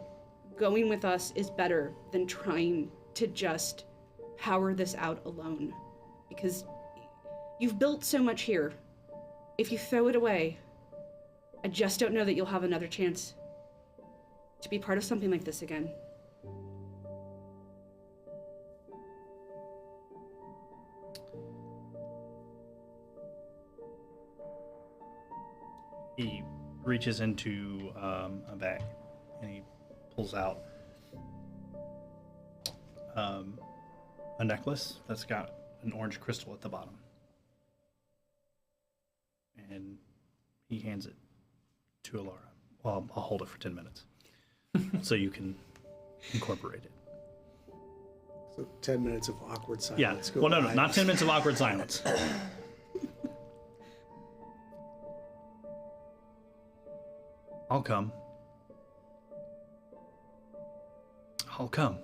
going with us is better than trying to just power this out alone. Because you've built so much here. If you throw it away, I just don't know that you'll have another chance to be part of something like this again. He reaches into a bag and he pulls out a necklace that's got an orange crystal at the bottom. And he hands it to Alara. Well, I'll hold it for 10 minutes so you can incorporate it. So 10 minutes of awkward silence. Yeah. Well, no, not 10 minutes of awkward silence. I'll come. I'll come.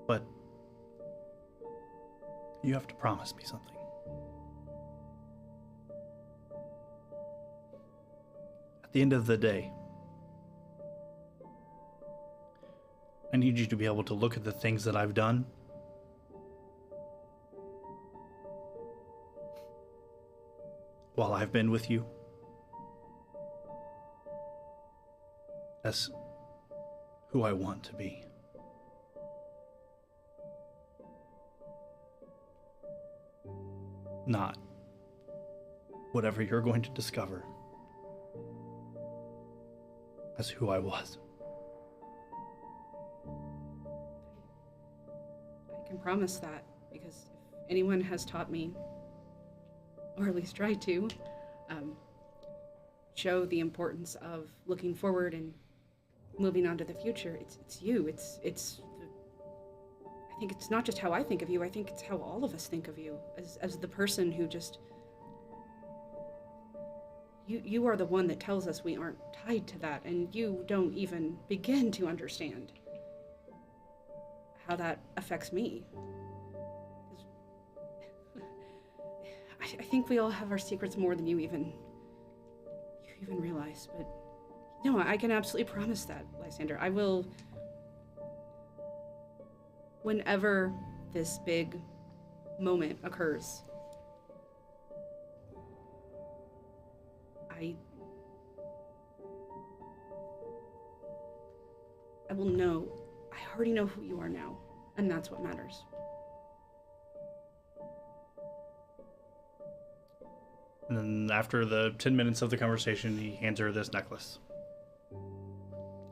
But you have to promise me something. At the end of the day, I need you to be able to look at the things that I've done while I've been with you as who I want to be. Not whatever you're going to discover as who I was. I can promise that, because if anyone has taught me, or at least tried to, show the importance of looking forward and moving on to the future, it's you. I think it's not just how I think of you, I think it's how all of us think of you, as the person who just... You are the one that tells us we aren't tied to that, and you don't even begin to understand how that affects me. I think we all have our secrets more than you even realize, but no, I can absolutely promise that, Lysander. I will, whenever this big moment occurs, I will know. I already know who you are now, and that's what matters. And then after the 10 minutes of the conversation, he hands her this necklace.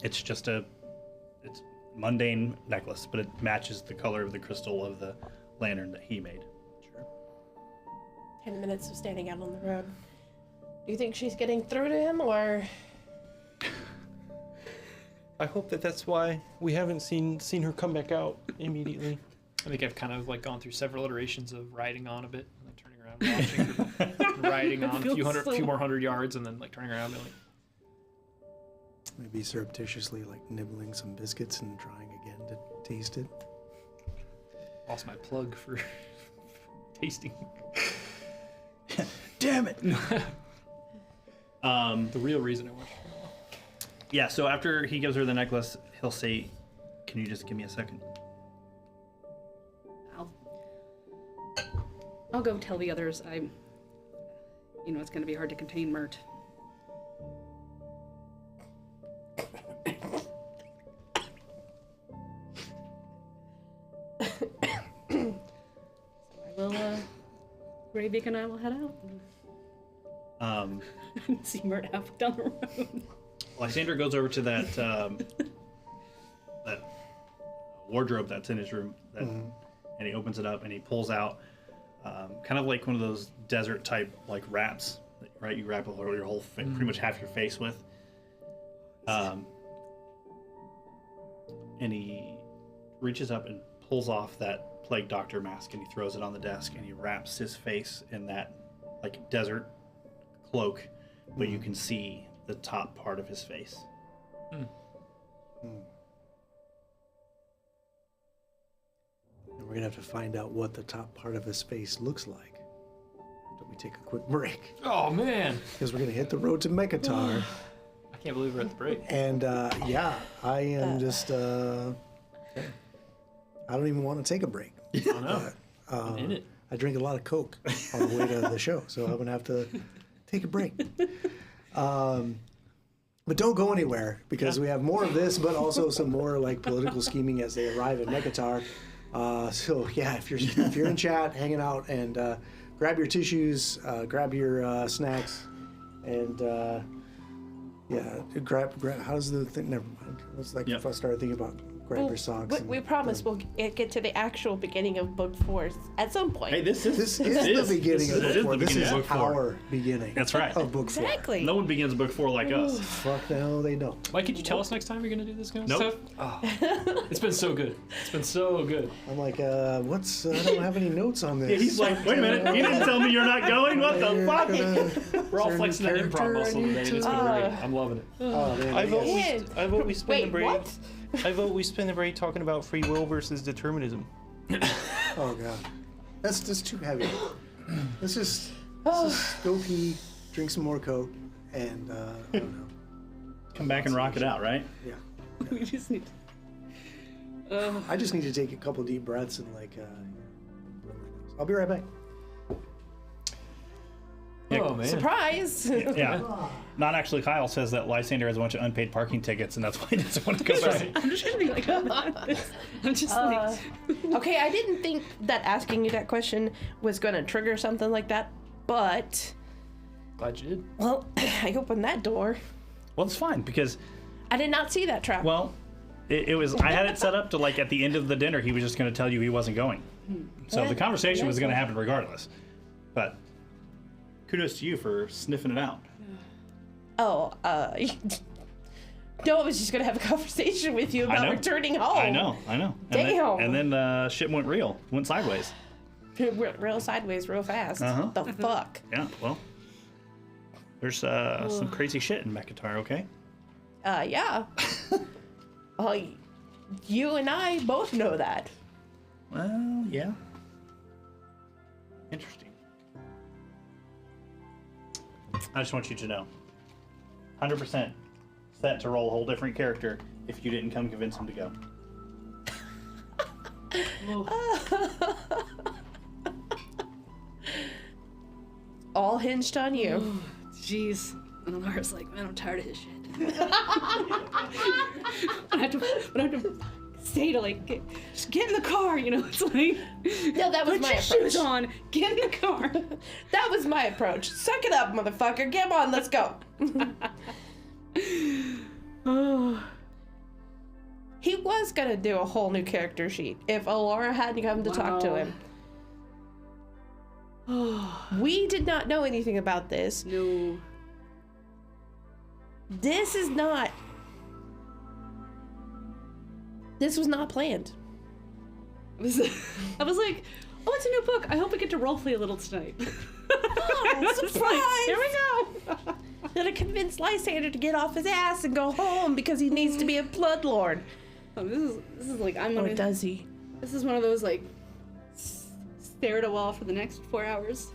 It's just it's mundane necklace, but it matches the color of the crystal of the lantern that he made. Sure. 10 minutes of standing out on the road. Do you think she's getting through to him, or? I hope that's why we haven't seen her come back out immediately. I think I've kind of like gone through several iterations of riding on a bit and then turning around, watching, riding on a few more hundred yards, and then like turning around and like. Maybe surreptitiously like nibbling some biscuits and trying again to taste it. Lost my plug for tasting. Damn it! The real reason I watched. Yeah, so after he gives her the necklace, he'll say, "Can you just give me a second?" I'll go tell the others. It's going to be hard to contain Mert. So I will, Greybeak and I will head out. See Mert halfway down the road. Lysander goes over to that that wardrobe that's in his room, and he opens it up and he pulls out kind of like one of those desert type like wraps, right? You wrap your whole pretty much half your face with. And he reaches up and pulls off that plague doctor mask and he throws it on the desk and he wraps his face in that like desert cloak, but you can see the top part of his face. And we're gonna have to find out what the top part of his face looks like after we take a quick break. Oh man! Because we're gonna hit the road to Mekatar. I can't believe we're at the break. And yeah, I am just I don't even want to take a break. I know. I'm in it. I drink a lot of Coke on the way to the show, so I'm gonna have to take a break. But don't go anywhere, because we have more of this, but also some more like political scheming as they arrive at Mekatar. So yeah, if you're in chat, hanging out, and grab your tissues, grab your snacks, and yeah, grab. How's the thing? Never mind. It's like if I started thinking about grab your socks. We promise we'll get to the actual beginning of book 4 at some point. Hey, this is the beginning of book 4. This is book 4. Our beginning. That's right. Of book 4. Exactly. No one begins book 4 like us. Fuck no, they don't. Mike, could you tell us next time you're gonna do this kind of Nope. stuff? Oh. It's been so good. It's been so good. I'm like, what's? I don't have any notes on this. Yeah, he's like, wait a minute, you didn't tell me you're not going? What the fuck? We're all there flexing that any improv character muscle I need today, and it's to- been great. I'm loving it. Oh man. I vote we spend the Wait, break. what? I vote we spend the break talking about free will versus determinism. Oh god, that's just too heavy. Let's just go pee, drink some more Coke, and I don't know. Come back and rock it out, right? Yeah. We just need. I just need to take a couple deep breaths and like. I'll be right back. Oh man. Surprise! Yeah. Not actually. Kyle says that Lysander has a bunch of unpaid parking tickets, and that's why he doesn't want to go back. I'm just gonna be like, I'm just like. Okay, I didn't think that asking you that question was going to trigger something like that, but Glad you did. well, I opened that door. Well, it's fine because, I did not see that trap. well, it was. I had it set up to like at the end of the dinner, he was just going to tell you he wasn't going. So Yeah, the conversation was that's going to fine. happen regardless. But kudos to you for sniffing it out. Oh, no, I was just going to have a conversation with you I about know. returning home. I know. Damn. And then shit went went sideways. Real sideways, real fast. Uh-huh. The fuck? Yeah. Well, there's some crazy shit in Mekatar. Okay. Yeah. You and I both know that. Well, yeah. Interesting. I just want you to know. 100% set to roll a whole different character if you didn't come convince him to go. All hinged on you. Jeez. And Alara's like, man, I'm tired of his shit. I have to say to like, just get in the car, you know? It's like, No, that was put my your approach. shoes on, get in the car. That was my approach. Suck it up, motherfucker. Come on, let's go. He was gonna do a whole new character sheet if Alara hadn't come to talk to him. We did not know anything about this. No. This was not planned. I was like, oh, it's a new book. I hope we get to roleplay a little tonight. Oh, surprise! Here we go. Gonna convince Lysander to get off his ass and go home because he needs to be a bloodlord. Oh, this is like I'm Or gonna. does he? This is one of those like stare at a wall for the next 4 hours.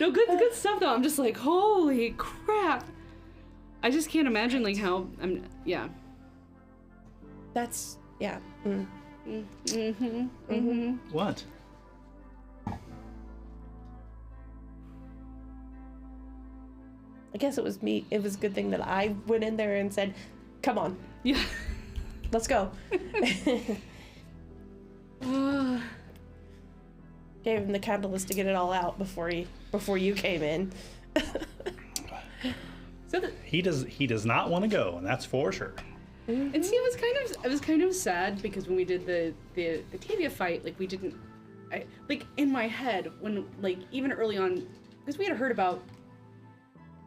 No, good stuff though. I'm just like, holy crap! I just can't imagine like how I'm. Yeah. That's yeah. What? I guess it was me. It was a good thing that I went in there and said, "Come on, Yeah. let's go." Gave him the catalyst to get it all out before you came in. So He does not want to go, and that's for sure. and see, I was kind of sad because when we did the Tavia fight, like we didn't, like in my head when like even early on, because we had heard about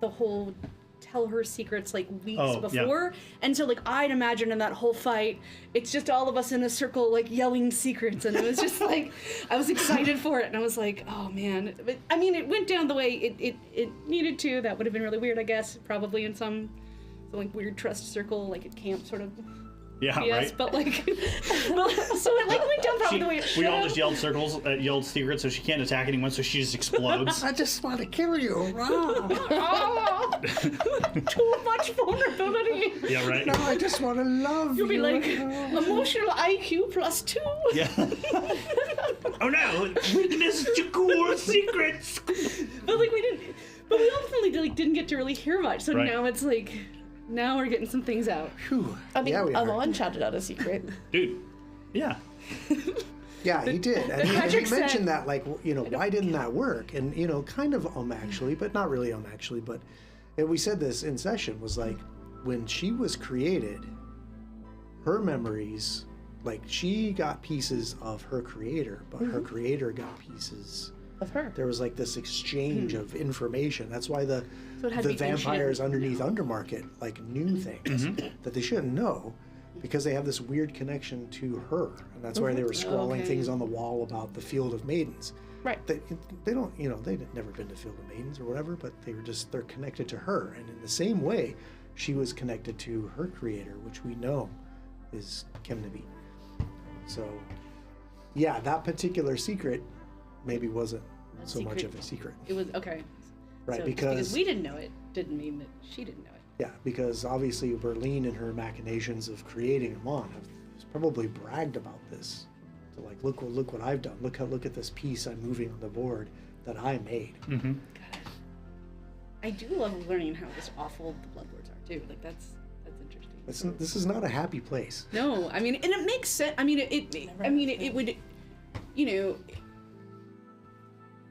the whole tell her secrets like weeks before, and so like I'd imagine in that whole fight, it's just all of us in a circle like yelling secrets, and it was just like I was excited for it, and I was like, oh man, but I mean it went down the way it needed to. That would have been really weird, I guess, probably in some like weird trust circle, like at camp sort of. Yeah, Yes, right. but like, well, so it like went down probably the way it should. We all just yelled circles, yelled secrets, so she can't attack anyone, so she just explodes. I just want to kill you. Oh, too much vulnerability. Yeah, right. No, I just want to love you. You'll be like emotional IQ +2. Yeah. Oh no! Weakness to core secrets. But like we ultimately didn't get to really hear much. So Right. now it's like, now we're getting some things out. Whew. I mean, yeah, we are. Alon shouted out a secret. Dude, Yeah. Yeah, he did. And he Patrick said- mentioned that, like, why didn't that work? And, kind of actually, but not really actually. But and we said this in session, was like, when she was created, her memories, like, she got pieces of her creator, but her creator got pieces Of her. There was like this exchange of information. That's why the So it had to be things she vampires didn't underneath know. Undermarket like knew things that they shouldn't know, because they have this weird connection to her, and that's why they were scrawling Okay. things on the wall about the Field of Maidens. Right. They don't, they'd never been to Field of Maidens or whatever, but they're connected to her, and in the same way, she was connected to her creator, which we know is Kemnabi. So, yeah, that particular secret maybe wasn't That so much secret- of a secret, It was okay. right? So just because we didn't know it didn't mean that she didn't know it. yeah, because obviously Berlin and her machinations of creating Amon have probably bragged about this. To like, look what I've done. Look at this piece I'm moving on the board that I made. Mm-hmm. I do love learning how just awful the bloodlords are too. Like that's interesting. This is not a happy place. No, I mean, and it makes sense. I mean, it would,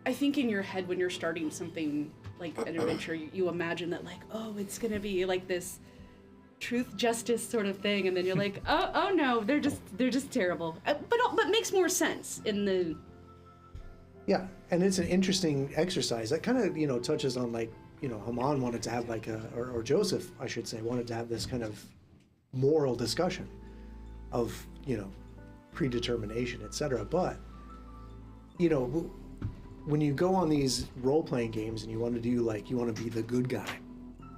I think in your head when you're starting something like an adventure, you imagine that like, oh, it's gonna be like this truth justice sort of thing, and then you're like, oh no, they're just terrible. But makes more sense in the. Yeah, and it's an interesting exercise that kind of touches on like Haman wanted to have like or Joseph, I should say, wanted to have this kind of moral discussion of predetermination, etc. But when you go on these role-playing games and you want to do like, you want to be the good guy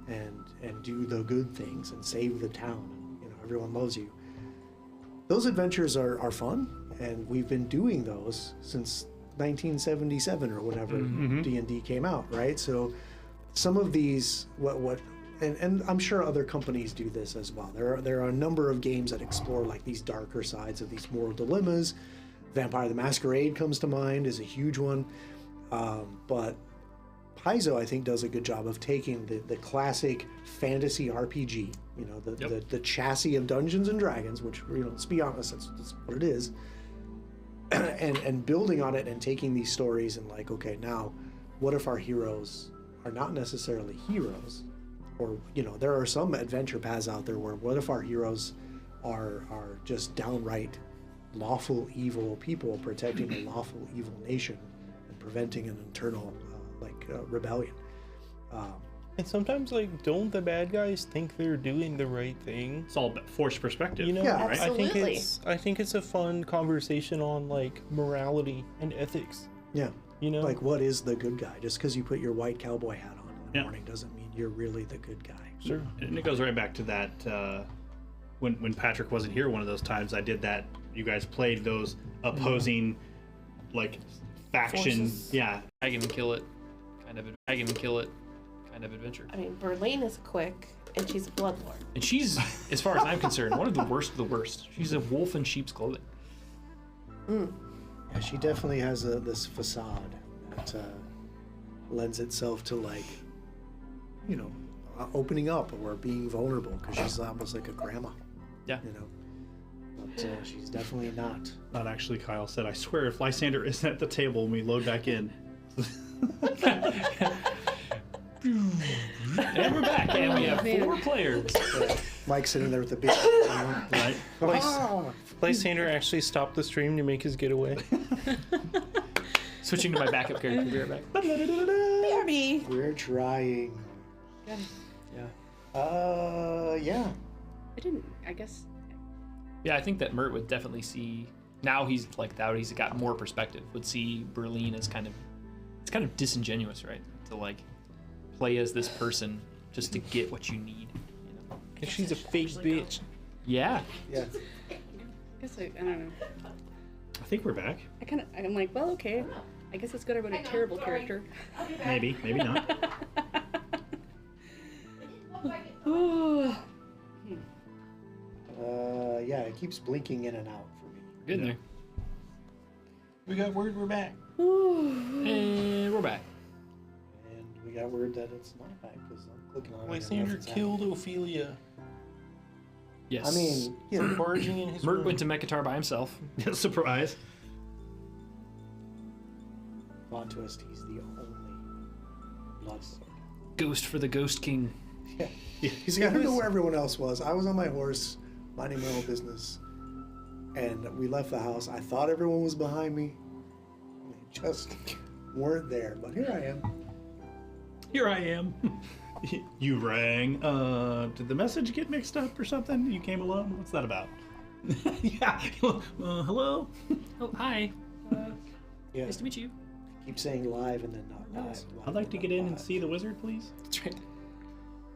and do the good things and save the town, everyone loves you, those adventures are fun, and we've been doing those since 1977 or whatever D&D came out, right? So some of these and I'm sure other companies do this as well. There are a number of games that explore like these darker sides of these moral dilemmas. Vampire the Masquerade comes to mind, is a huge one. But Paizo, I think, does a good job of taking the classic fantasy RPG, the chassis of Dungeons and Dragons, which, let's be honest, that's what it is, and building on it and taking these stories and like, okay, now what if our heroes are not necessarily heroes? Or, there are some adventure paths out there where what if our heroes are just downright lawful evil people protecting a lawful evil nation and preventing an internal rebellion. And sometimes, like, don't the bad guys think they're doing the right thing? It's all forced perspective. Yeah, right? absolutely. I think it's a fun conversation on like morality and ethics. Yeah. Like, what is the good guy? Just because you put your white cowboy hat on in the Yeah. morning doesn't mean you're really the good guy. sure. And it goes right back to that when Patrick wasn't here one of those times I did that. You guys played those opposing like faction. Forces. Yeah. Drag him and kill it kind of adventure. I mean, Berlin is quick, and she's a bloodlord. And she's, as far as I'm concerned, one of the worst of the worst. She's a wolf in sheep's clothing. Yeah, she definitely has this facade that lends itself to like, opening up or being vulnerable, because she's almost like a grandma. Yeah. But she's definitely not. Not actually, Kyle said, I swear if Lysander isn't at the table when we load back in. And we're back, and we have 4 players. Mike's sitting there with the big. Right? Lysander actually stopped the stream to make his getaway. Switching to my backup character. Be right back. BRB. We're trying. Yeah. Yeah. I guess. Yeah, I think that Mert would definitely see, now he's like that, he's got more perspective, would see Berlin as it's kind of disingenuous, right? To like play as this person just to get what you need. And she's a fake bitch. Yeah. Yeah. I guess I don't know. I think we're back. I'm like, well, okay. I guess it's good about a terrible character. Maybe not. Ooh. Yeah, it keeps blinking in and out for me. Good in there. We got word we're back. And we're back. And we got word that it's not back because I'm clicking on it. and Lysander nothing's killed Ophelia. Yes. I mean, you know, Barging in his Merc room. went to Mekatar by himself. Surprise. plot twist, he's the only blood lord. Ghost for the Ghost King. Yeah. He's like, I don't know where everyone else was. I was on my horse, minding my own business, and we left the house. I thought everyone was behind me. They just weren't there, but here I am. Here I am. You rang. Did the message get mixed up or something? You came alone? What's that about? Yeah. Hello? Oh, hi. Yeah. Nice to meet you. Keep saying live and then not live. I'd like to get in and see the wizard, please. That's right.